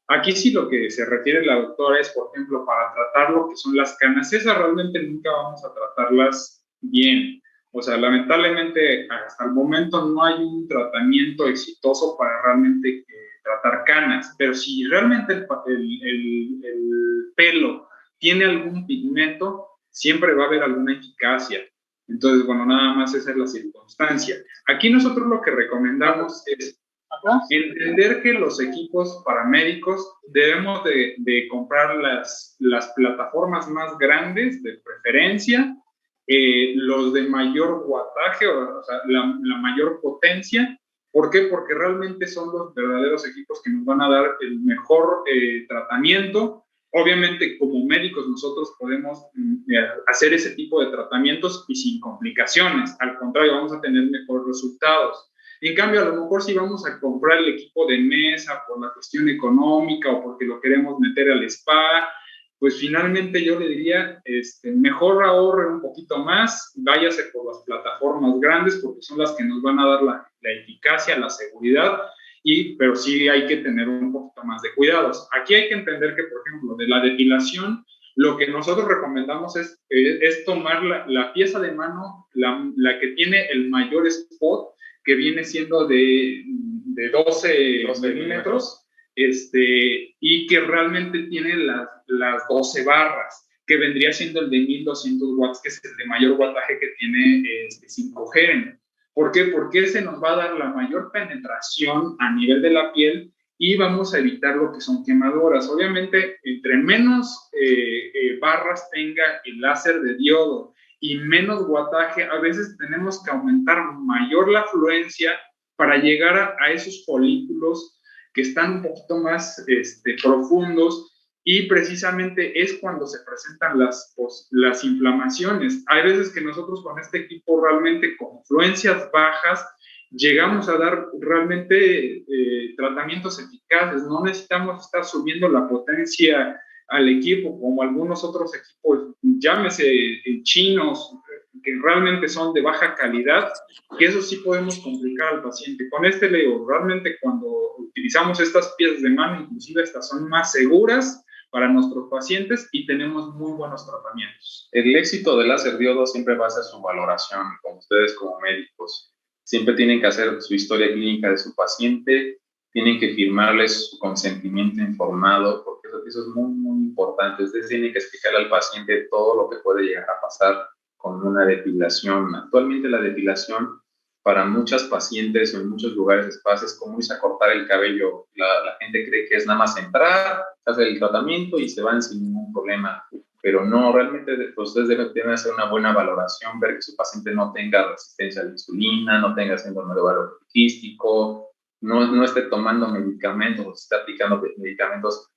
[SPEAKER 4] Aquí sí lo que se refiere la doctora es, por ejemplo, para tratar lo que son las canas, esas realmente nunca vamos a tratarlas bien. O sea, lamentablemente hasta el momento no hay un tratamiento exitoso para realmente tratar canas, pero si realmente el pelo tiene algún pigmento, siempre va a haber alguna eficacia. Entonces, bueno, nada más esa es la circunstancia. Aquí nosotros lo que recomendamos es entender que los equipos paramédicos debemos de comprar las plataformas más grandes de preferencia, los de mayor wattaje, o sea, la mayor potencia. ¿Por qué? Porque realmente son los verdaderos equipos que nos van a dar el mejor tratamiento. Obviamente, como médicos, nosotros podemos hacer ese tipo de tratamientos y sin complicaciones. Al contrario, vamos a tener mejores resultados. En cambio, a lo mejor si vamos a comprar el equipo de mesa por la cuestión económica o porque lo queremos meter al spa, pues finalmente yo le diría, mejor ahorre un poquito más, váyase por las plataformas grandes porque son las que nos van a dar la eficacia, la seguridad, pero sí hay que tener un poquito más de cuidados. Aquí hay que entender que, por ejemplo, de la depilación, lo que nosotros recomendamos es tomar la pieza de mano, la que tiene el mayor spot, que viene siendo de de 12 milímetros, y que realmente tiene las 12 barras, que vendría siendo el de 1200 watts, que es el de mayor wattaje que tiene 5G. ¿Por qué? Porque ese nos va a dar la mayor penetración a nivel de la piel y vamos a evitar lo que son quemaduras. Obviamente, entre menos barras tenga el láser de diodo y menos wattaje, a veces tenemos que aumentar mayor la afluencia para llegar a esos folículos que están un poquito más profundos, y precisamente es cuando se presentan las inflamaciones. Hay veces que nosotros con este equipo realmente con fluencias bajas llegamos a dar realmente tratamientos eficaces. No necesitamos estar subiendo la potencia al equipo como algunos otros equipos, llámese chinos, que realmente son de baja calidad, que eso sí podemos complicar al paciente. Con le digo, realmente cuando utilizamos estas piezas de mano, inclusive estas son más seguras para nuestros pacientes y tenemos muy buenos tratamientos.
[SPEAKER 5] El éxito del láser diodo siempre va a ser su valoración, con ustedes como médicos. Siempre tienen que hacer su historia clínica de su paciente, tienen que firmarles su consentimiento informado, porque eso es muy, muy importante. Ustedes tienen que explicarle al paciente todo lo que puede llegar a pasar con una depilación. Actualmente la depilación para muchas pacientes o en muchos lugares espacios es como irse a cortar el cabello. La gente cree que es nada más entrar, hacer el tratamiento y se van sin ningún problema. Pero no, realmente ustedes deben hacer una buena valoración, ver que su paciente no tenga resistencia a la insulina, no tenga síndrome de ovario poliquístico, no esté tomando medicamentos, esté aplicando medicamentos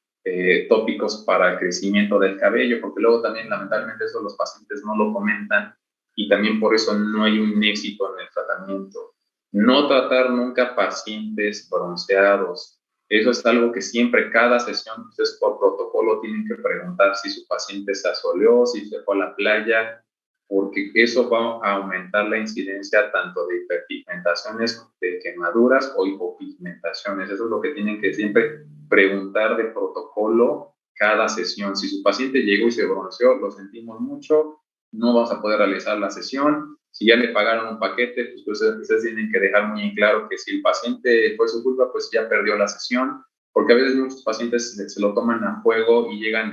[SPEAKER 5] tópicos para el crecimiento del cabello, porque luego también lamentablemente eso los pacientes no lo comentan y también por eso no hay un éxito en el tratamiento. No tratar nunca pacientes bronceados. Eso es algo que siempre, cada sesión, ustedes por protocolo tienen que preguntar si su paciente se asoleó, si se fue a la playa, porque eso va a aumentar la incidencia tanto de hiperpigmentaciones, de quemaduras o hipopigmentaciones. Eso es lo que tienen que siempre preguntar de protocolo cada sesión. Si su paciente llegó y se bronceó, lo sentimos mucho, no vamos a poder realizar la sesión. Si ya le pagaron un paquete, pues ustedes tienen que dejar muy en claro que si el paciente fue su culpa, pues ya perdió la sesión, porque a veces muchos pacientes se lo toman a juego y llegan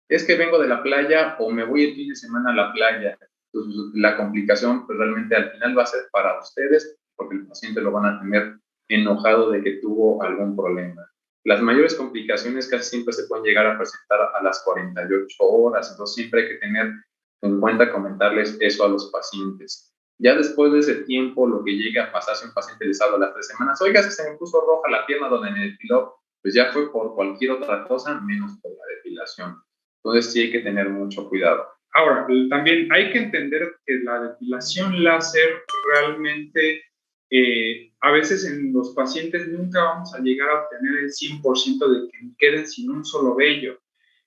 [SPEAKER 5] es que vengo de la playa o me voy el fin de semana a la playa. Entonces, la complicación pues, realmente al final va a ser para ustedes, porque el paciente lo van a tener enojado de que tuvo algún problema. Las mayores complicaciones casi siempre se pueden llegar a presentar a las 48 horas, entonces siempre hay que tener en cuenta comentarles eso a los pacientes. Ya después de ese tiempo, lo que llegue a pasar si un paciente les habla a las 3 semanas, oiga, se me puso roja la pierna donde me depiló, pues ya fue por cualquier otra cosa, menos por la depilación. Entonces sí hay que tener mucho cuidado.
[SPEAKER 4] Ahora, también hay que entender que la depilación láser realmente, a veces en los pacientes nunca vamos a llegar a obtener el 100% de que queden sin un solo vello.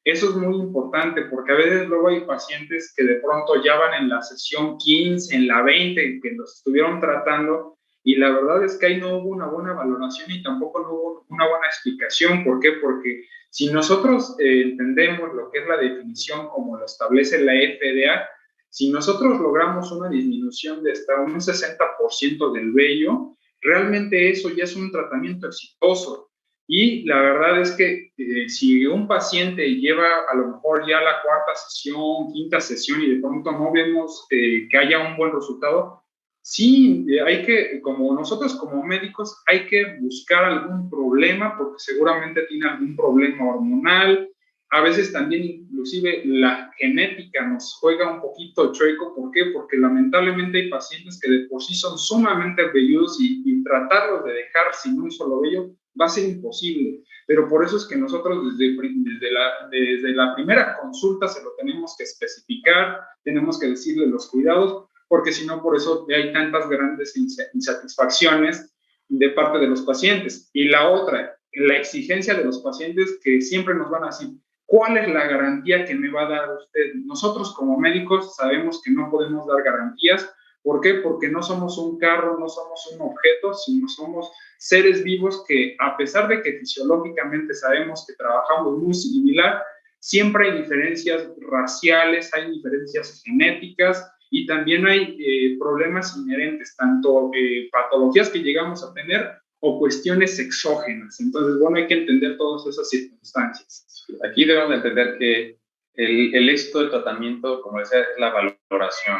[SPEAKER 4] Eso es muy importante porque a veces luego hay pacientes que de pronto ya van en la sesión 15, en la 20, que los estuvieron tratando y la verdad es que ahí no hubo una buena valoración y tampoco no hubo una buena explicación. ¿Por qué? Porque si nosotros entendemos lo que es la definición como lo establece la FDA, si nosotros logramos una disminución de hasta un 60% del vello, realmente eso ya es un tratamiento exitoso. Y la verdad es que si un paciente lleva a lo mejor ya la 4ª sesión, 5ª sesión y de pronto no vemos que haya un buen resultado, sí, hay que, como nosotros como médicos, hay que buscar algún problema porque seguramente tiene algún problema hormonal. A veces también inclusive la genética nos juega un poquito chueco. ¿Por qué? Porque lamentablemente hay pacientes que de por sí son sumamente velludos y tratarlos de dejar sin un solo vello va a ser imposible, pero por eso es que nosotros desde la primera consulta se lo tenemos que especificar, tenemos que decirle los cuidados, porque si no, por eso hay tantas grandes insatisfacciones de parte de los pacientes. Y la otra, la exigencia de los pacientes que siempre nos van a decir, ¿cuál es la garantía que me va a dar usted? Nosotros como médicos sabemos que no podemos dar garantías. ¿Por qué? Porque no somos un carro, no somos un objeto, sino somos seres vivos que, a pesar de que fisiológicamente sabemos que trabajamos muy similar, siempre hay diferencias raciales, hay diferencias genéticas y también hay problemas inherentes, tanto patologías que llegamos a tener o cuestiones exógenas. Entonces, bueno, hay que entender todas esas circunstancias.
[SPEAKER 5] Aquí debemos entender que el éxito del tratamiento, como decía, es la valoración.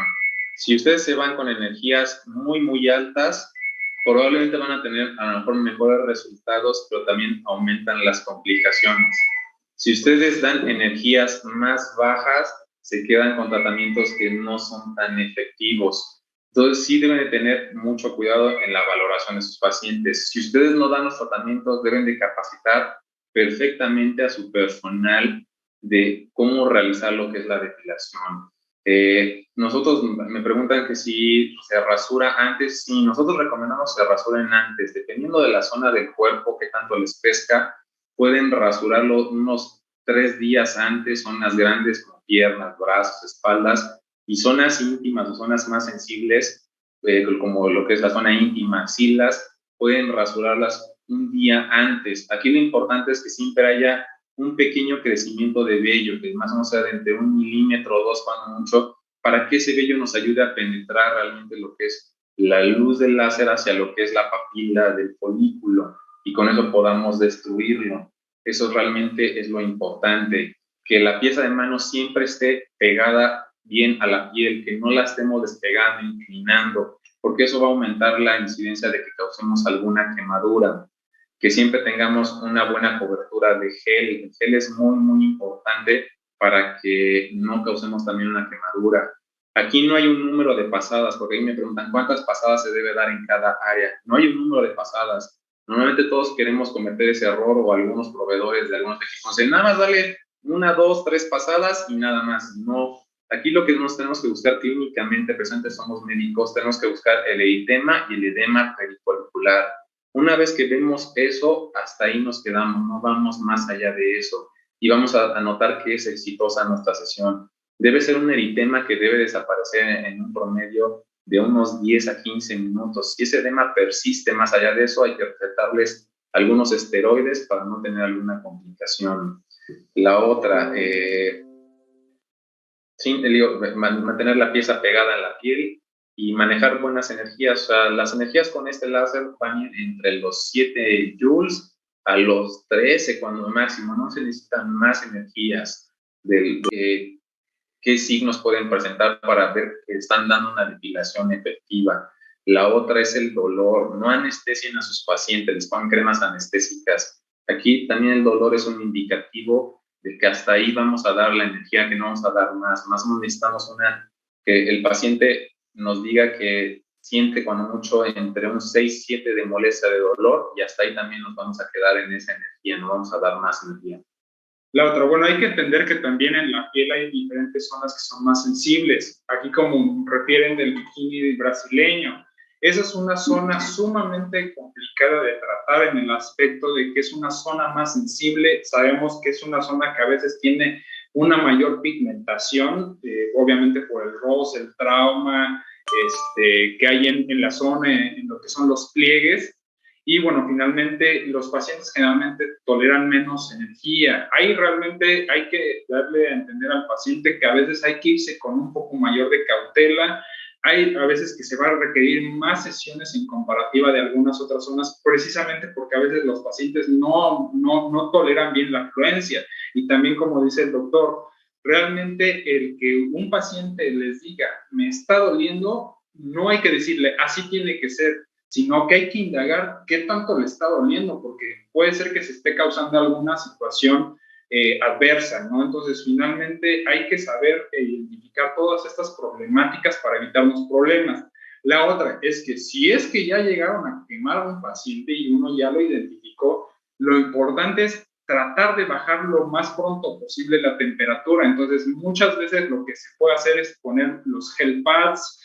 [SPEAKER 5] Si ustedes se van con energías muy, muy altas, probablemente van a tener a lo mejor mejores resultados, pero también aumentan las complicaciones. Si ustedes dan energías más bajas, se quedan con tratamientos que no son tan efectivos. Entonces, sí deben de tener mucho cuidado en la valoración de sus pacientes. Si ustedes no dan los tratamientos, deben de capacitar perfectamente a su personal de cómo realizar lo que es la depilación. Nosotros me preguntan que si se rasura antes. Sí, nosotros recomendamos que se rasuren antes. Dependiendo de la zona del cuerpo que tanto les pesca, pueden rasurarlo unos 3 días antes, zonas grandes como piernas, brazos, espaldas, y zonas íntimas o zonas más sensibles, como lo que es la zona íntima, axilas, pueden rasurarlas un día antes. Aquí lo importante es que siempre haya un pequeño crecimiento de vello, que más o menos sea de entre 1 milímetro o 2 cuando mucho, para que ese vello nos ayude a penetrar realmente lo que es la luz del láser hacia lo que es la papila del folículo, y con eso podamos destruirlo. Eso realmente es lo importante, que la pieza de mano siempre esté pegada bien a la piel, que no la estemos despegando, inclinando, porque eso va a aumentar la incidencia de que causemos alguna quemadura. Que siempre tengamos una buena cobertura de gel. El gel es muy, muy importante para que no causemos también una quemadura. Aquí no hay un número de pasadas, porque ahí me preguntan cuántas pasadas se debe dar en cada área. No hay un número de pasadas. Normalmente todos queremos cometer ese error, o algunos proveedores de algunos equipos dicen, nada más dale 1, 2, 3 pasadas y nada más. No, aquí lo que nos tenemos que buscar clínicamente, presentes somos médicos, tenemos que buscar el eritema y el edema perifolicular. Una vez que vemos eso, hasta ahí nos quedamos, no vamos más allá de eso, y vamos a notar que es exitosa nuestra sesión. Debe ser un eritema que debe desaparecer en un promedio de unos 10 a 15 minutos. Si ese edema persiste más allá de eso, hay que recetarles algunos esteroides para no tener alguna complicación. La otra, mantener la pieza pegada en la piel y manejar buenas energías. O sea, las energías con este láser van entre los 7 joules a los 13 cuando máximo. No se necesitan más energías. ¿Qué signos pueden presentar para ver que están dando una depilación efectiva? La otra es el dolor. No anestesien a sus pacientes, les ponen cremas anestésicas. Aquí también el dolor es un indicativo de que hasta ahí vamos a dar la energía, que no vamos a dar más. Más o menos necesitamos que el paciente nos diga que siente cuando mucho entre un 6, 7 de molestia, de dolor, y hasta ahí también nos vamos a quedar en esa energía, no vamos a dar más energía.
[SPEAKER 4] La otra, bueno, hay que entender que también en la piel hay diferentes zonas que son más sensibles. Aquí, como refieren del bikini brasileño, esa es una zona sumamente complicada de tratar en el aspecto de que es una zona más sensible. Sabemos que es una zona que a veces tiene una mayor pigmentación, obviamente por el roce, el trauma que hay en la zona, en lo que son los pliegues. Y bueno, finalmente los pacientes generalmente toleran menos energía. Ahí realmente hay que darle a entender al paciente que a veces hay que irse con un poco mayor de cautela. Hay a veces que se va a requerir más sesiones en comparativa de algunas otras zonas, precisamente porque a veces los pacientes no toleran bien la fluencia. Y también, como dice el doctor, realmente el que un paciente les diga, me está doliendo, no hay que decirle, así tiene que ser, sino que hay que indagar qué tanto le está doliendo, porque puede ser que se esté causando alguna situación adversa, ¿no? Entonces, finalmente hay que saber identificar todas estas problemáticas para evitarnos problemas. La otra es que si es que ya llegaron a quemar a un paciente y uno ya lo identificó, lo importante es tratar de bajar lo más pronto posible la temperatura. Entonces, muchas veces lo que se puede hacer es poner los gel pads,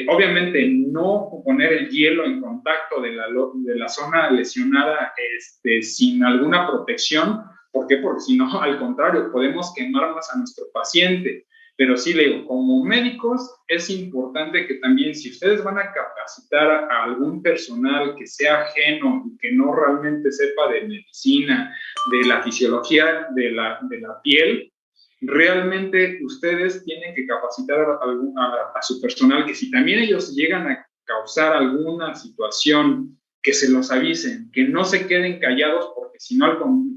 [SPEAKER 4] obviamente no poner el hielo en contacto de la zona lesionada sin alguna protección. ¿Por qué? Porque si no, al contrario, podemos quemar más a nuestro paciente. Pero sí le digo, como médicos es importante que también, si ustedes van a capacitar a algún personal que sea ajeno y que no realmente sepa de medicina, de la fisiología de la piel, realmente ustedes tienen que capacitar a su personal, que si también ellos llegan a causar alguna situación que se los avisen, que no se queden callados, porque si no,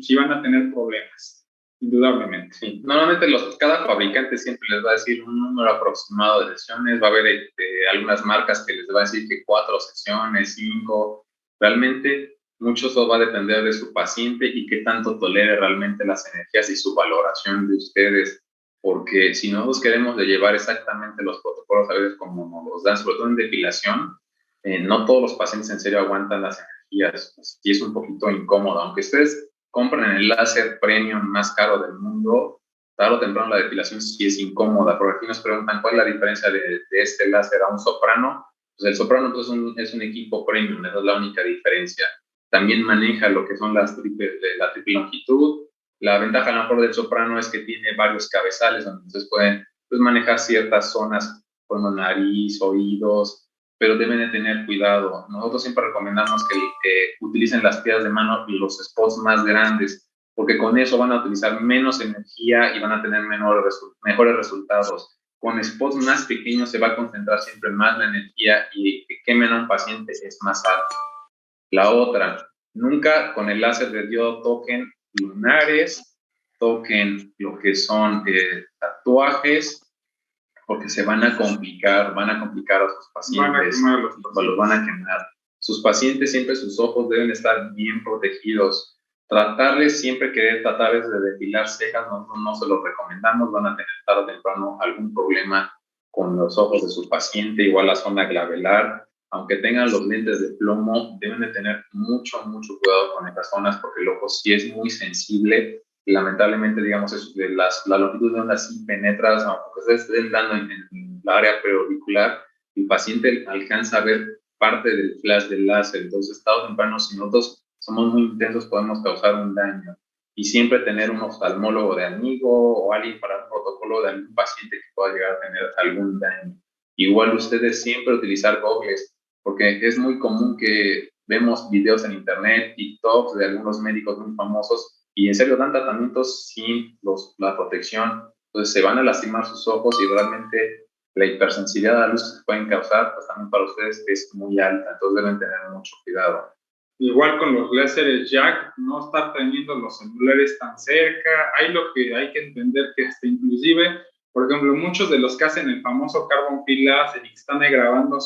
[SPEAKER 4] sí van a tener problemas, indudablemente.
[SPEAKER 5] Sí. Normalmente cada fabricante siempre les va a decir un número aproximado de sesiones, va a haber algunas marcas que les va a decir que 4 sesiones, 5, realmente mucho eso va a depender de su paciente y qué tanto tolere realmente las energías y su valoración de ustedes, porque si nosotros queremos de llevar exactamente los protocolos a veces como nos los dan, sobre todo en depilación, no todos los pacientes en serio aguantan las energías, pues, y es un poquito incómodo, aunque ustedes compren el láser premium más caro del mundo, tarde o temprano la depilación sí es incómoda, porque aquí nos preguntan cuál es la diferencia de este láser a un Soprano. Pues el Soprano pues, es un equipo premium, esa es la única diferencia. También maneja lo que son la triple longitud. La ventaja a lo mejor del Soprano es que tiene varios cabezales, donde ustedes pueden pues, manejar ciertas zonas como nariz, oídos, pero deben de tener cuidado. Nosotros siempre recomendamos que utilicen las piedras de mano y los spots más grandes, porque con eso van a utilizar menos energía y van a tener mejores resultados. Con spots más pequeños se va a concentrar siempre más la energía y que quemen a un paciente es más alto. La otra, nunca con el láser de diodo toquen lunares, toquen lo que son tatuajes, porque se van a complicar a sus pacientes, los van a quemar. Sus pacientes siempre sus ojos deben estar bien protegidos. Tratarles siempre querer tratarles de depilar cejas, no se los recomendamos, van a tener tarde o temprano algún problema con los ojos de su paciente, igual la zona glabelar. Aunque tengan los lentes de plomo, deben de tener mucho cuidado con estas zonas porque el ojo sí es muy sensible. Lamentablemente, digamos, la longitud de onda sí penetra, aunque ustedes estén dando en la área preauricular, el paciente alcanza a ver parte del flash del láser. Entonces, tarde o temprano, si nosotros somos muy intensos, podemos causar un daño. Y siempre tener un oftalmólogo de amigo o alguien para un protocolo de algún paciente que pueda llegar a tener algún daño. Igual ustedes siempre utilizar gogles, porque es muy común que vemos videos en internet, TikToks de algunos médicos muy famosos y en serio dan tratamientos sin la protección, entonces se van a lastimar sus ojos y realmente la hipersensibilidad a la luz que se pueden causar, pues también para ustedes es muy alta, entonces deben tener mucho cuidado.
[SPEAKER 4] Igual con los láseres jack, no estar teniendo los celulares tan cerca, hay lo que hay que entender que hasta inclusive, por ejemplo, muchos de los que hacen el famoso carbon field laser y que están grabando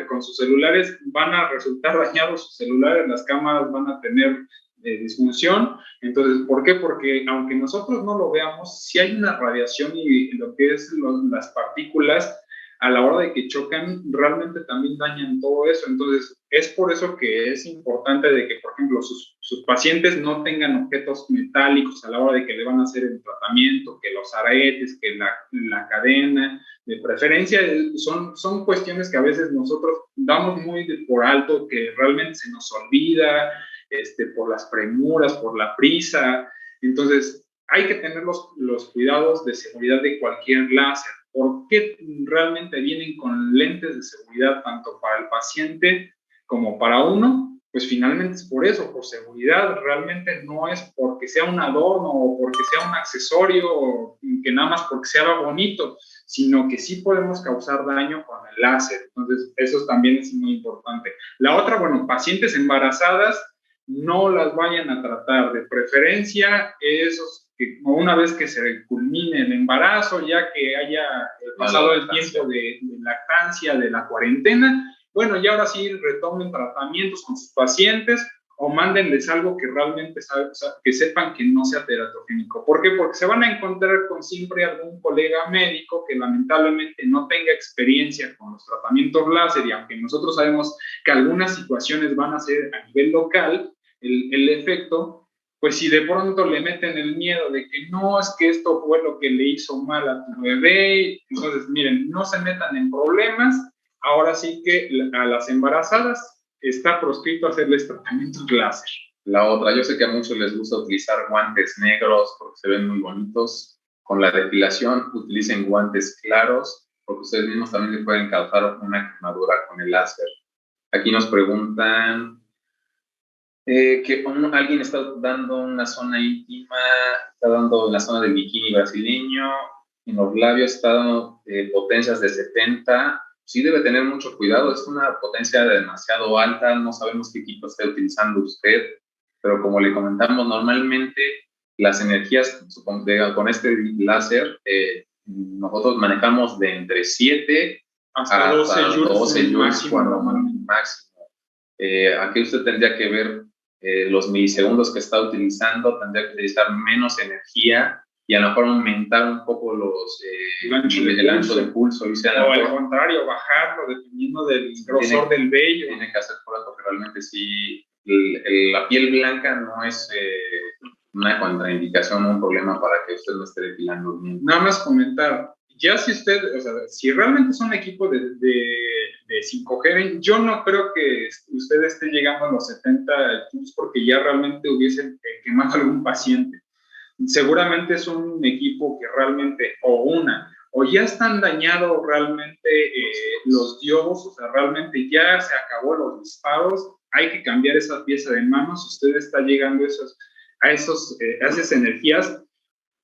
[SPEAKER 4] con sus celulares, van a resultar dañados sus celulares, las cámaras van a tener disfunción. Entonces, ¿por qué? Porque aunque nosotros no lo veamos, si hay una radiación y lo que es las partículas a la hora de que chocan, realmente también dañan todo eso. Entonces, es por eso que es importante de que, por ejemplo, sus pacientes no tengan objetos metálicos a la hora de que le van a hacer el tratamiento, que los aretes, que la cadena, de preferencia, son cuestiones que a veces nosotros damos muy por alto, que realmente se nos olvida, por las premuras, por la prisa. Entonces, hay que tener los cuidados de seguridad de cualquier láser. ¿Por qué realmente vienen con lentes de seguridad tanto para el paciente como para uno? Pues finalmente es por eso, por seguridad. Realmente no es porque sea un adorno o porque sea un accesorio o que nada más porque sea bonito, sino que sí podemos causar daño con el láser. Entonces, eso también es muy importante. La otra, bueno, pacientes embarazadas, no las vayan a tratar. De preferencia, esos que una vez que se culmine el embarazo, ya que haya pasado el tiempo de lactancia, de la cuarentena, bueno, y ahora sí retomen tratamientos con sus pacientes o mándenles algo que realmente que sepan que no sea teratogénico. ¿Por qué? Porque se van a encontrar con siempre algún colega médico que lamentablemente no tenga experiencia con los tratamientos láser, y aunque nosotros sabemos que algunas situaciones van a ser a nivel local, el efecto, pues si de pronto le meten el miedo de que no, es que esto fue lo que le hizo mal a tu bebé, entonces miren, no se metan en problemas. Ahora sí que a las embarazadas está proscrito hacerles tratamientos láser.
[SPEAKER 5] La otra, yo sé que a muchos les gusta utilizar guantes negros porque se ven muy bonitos. Con la depilación utilicen guantes claros porque ustedes mismos también le pueden causar una quemadura con el láser. Aquí nos preguntan que alguien está dando una zona íntima, está dando la zona del bikini brasileño, en los labios está dando potencias de 70, sí debe tener mucho cuidado, es una potencia demasiado alta, no sabemos qué equipo está utilizando usted, pero como le comentamos, normalmente las energías con este láser, nosotros manejamos de entre 7
[SPEAKER 4] hasta 12
[SPEAKER 5] joules
[SPEAKER 4] máximo.
[SPEAKER 5] máximo. Aquí usted tendría que ver los milisegundos que está utilizando, tendría que utilizar menos energía y a lo mejor aumentar un poco el ancho de pulso.
[SPEAKER 4] O al contrario, bajarlo dependiendo del grosor del vello.
[SPEAKER 5] Tiene que hacer pruebas porque realmente sí, la piel blanca no es una contraindicación o un problema para que usted no esté depilando bien.
[SPEAKER 4] Nada más comentar, ya si usted, o sea, si realmente es un equipo de 5G, yo no creo que usted esté llegando a los 70 joules porque ya realmente hubiese quemado a algún paciente. Seguramente es un equipo que realmente, o ya están dañados realmente los diodos, o sea, realmente ya se acabó los disparos, hay que cambiar esa pieza de mano si usted está llegando a esas energías,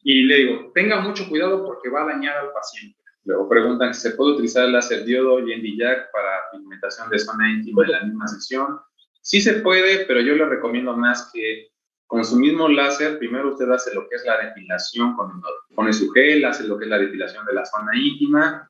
[SPEAKER 4] y le digo, tenga mucho cuidado porque va a dañar al paciente.
[SPEAKER 5] Luego preguntan si se puede utilizar el láser diodo y Nd:YAG para pigmentación de zona íntima en la misma sesión. Sí se puede, pero yo le recomiendo más que con su mismo láser, primero usted hace lo que es la depilación, pone su gel, hace lo que es la depilación de la zona íntima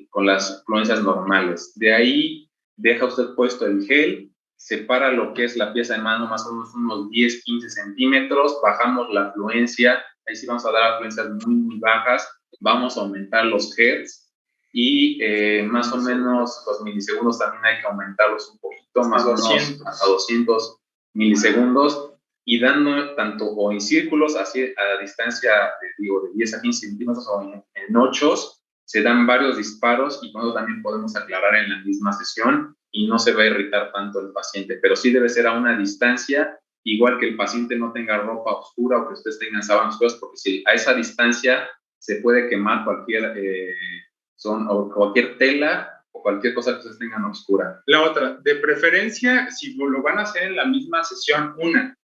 [SPEAKER 5] con las fluencias normales. De ahí deja usted puesto el gel, separa lo que es la pieza de mano más o menos unos 10-15 centímetros, bajamos la fluencia, ahí sí vamos a dar fluencias muy, muy bajas, vamos a aumentar los hertz y más o menos los milisegundos también hay que aumentarlos un poquito, más o menos hasta 200 milisegundos, y dando tanto o en círculos así a distancia de 10 a 15 centímetros o en ochos, se dan varios disparos y con eso también podemos aclarar en la misma sesión y no se va a irritar tanto el paciente, pero sí debe ser a una distancia, igual que el paciente no tenga ropa oscura o que ustedes tengan sábanas oscuras, porque si a esa distancia se puede quemar cualquier tela o cualquier cosa que ustedes tengan oscura.
[SPEAKER 4] La otra, de preferencia, si lo van a hacer en la misma sesión,